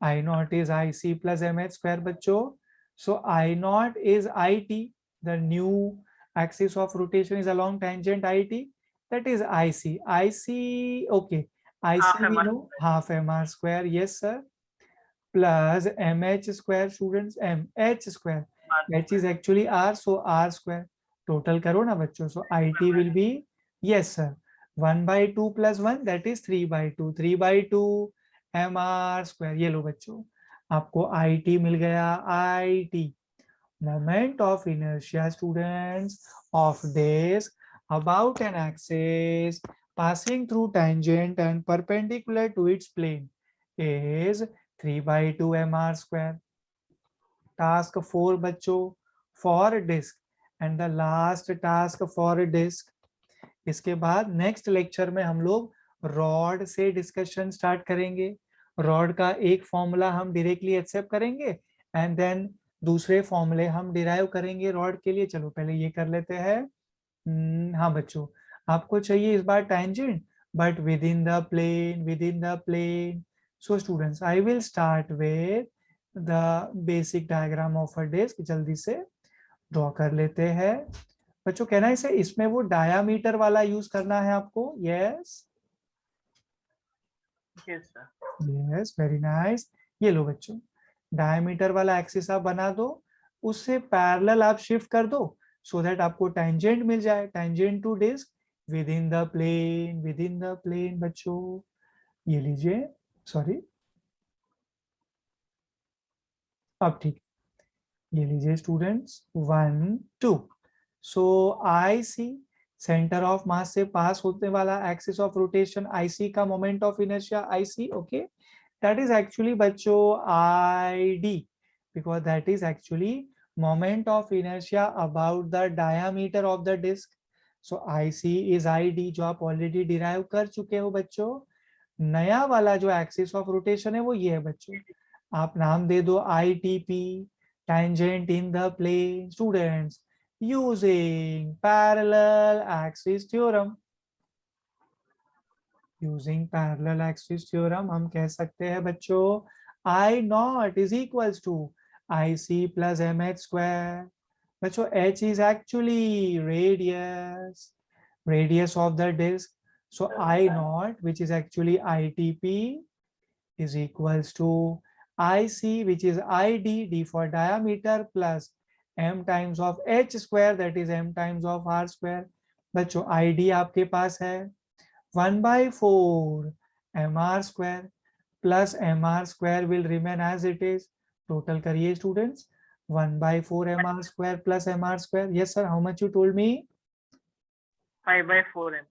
[SPEAKER 1] I naught is IC plus MH square बच्चों. So I naught is IT. The new axis of rotation is along tangent IT. That is IC. IC, okay. IC
[SPEAKER 2] Half
[SPEAKER 1] we
[SPEAKER 2] mr
[SPEAKER 1] know half mr square. Yes, sir. Plus MH square, students. MH square. H is actually R, so R square. Total करो ना बच्चों. So IT will be, yes, sir. 1 by 2 plus 1, that is 3 by 2. 3 by 2 mr square. ये लो बच्चों, आपको IT मिल गया. IT, moment of inertia, students, of disk about an axis passing through tangent and perpendicular to its plane is 3 by 2 mr square. Task 4 बच्चों, for disk, and the last task for disk. इसके बाद next lecture में हम लोग rod से discussion start करेंगे. Rod का एक फॉर्मूला हम डायरेक्टली एक्सेप्ट करेंगे, एंड देन दूसरे फॉर्मूले हम डिराइव करेंगे रॉड के लिए. चलो पहले ये कर लेते हैं. हाँ बच्चों, आपको चाहिए इस बार tangent, but within the plane, within the plane. So students, I will start with the basic diagram of a disc. जल्दी से ड्रॉ कर लेते हैं बच्चों. कहना है इसे, इसमें वो डायामीटर वाला यूज करना है आपको. Yes
[SPEAKER 2] Yes, sir.
[SPEAKER 1] Yes, very nice. ये लो बच्चों, डायमीटर वाला एक्सिस आप बना दो, उससे पैरेलल आप शिफ्ट कर दो, सो दैट आपको टेंजेंट मिल जाए. Tangent to disc within the plane, within the plane बच्चों. ये लीजिए, सॉरी, अब ठीक. ये लीजिए students, 1 2. So I C, centre of mass से पास होने वाला एक्सिस ऑफ रोटेशन आईसी का moment of inertia IC. Okay, that is actually बच्चों ID, because that is actually moment of inertia about the diameter of the disc. So IC is ID, जो आप already derive कर चुके हो बच्चों. नया वाला जो एक्सिस ऑफ रोटेशन है वो ये है बच्चों, आप नाम दे दो ITP, tangent in the plane. Students, using parallel axis theorem, using parallel axis theorem हम कह सकते हैं बच्चों I naught is equals to IC plus MH square. बच्चों H is actually radius of the disk. So I naught, which is actually ITP, is equals to IC, which is ID, D for diameter, plus M times of H square, that is M times of R square. बच्चों ID आपके पास है 1/4 mr square plus mr square will remain as it is. Total करिए students, 1/4 mr square plus mr square. Yes sir, how much you told me?
[SPEAKER 2] 5/4 mr.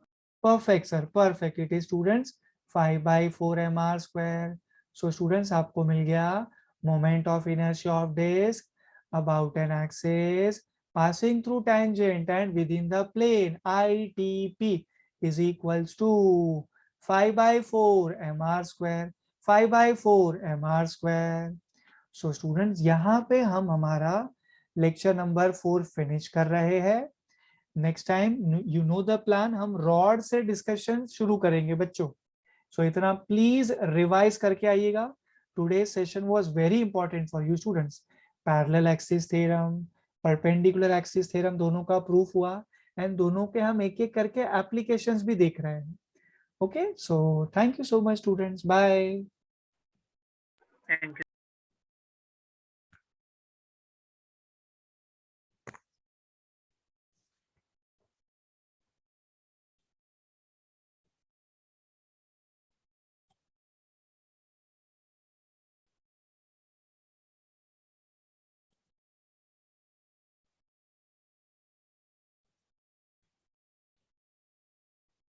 [SPEAKER 1] Perfect sir, perfect. It is students 5/4 mr square. So students आपको मिल गया moment of inertia of disk about an axis passing through tangent and within the plane ITP is equals to 5/4 mr square, 5/4 mr square. So students यहाँ पे हम हमारा lecture number 4 finish कर रहे हैं. Next time you know the plan, हम rod से discussion शुरू करेंगे बच्चों. सो इतना प्लीज रिवाइज करके आइएगा. Today session was very important for you students. Parallel axis theorem, perpendicular axis theorem दोनों का प्रूफ हुआ एंड दोनों के हम एक एक करके एप्लीकेशंस भी देख रहे हैं. Okay, so thank you so much students, bye.
[SPEAKER 2] Thank you.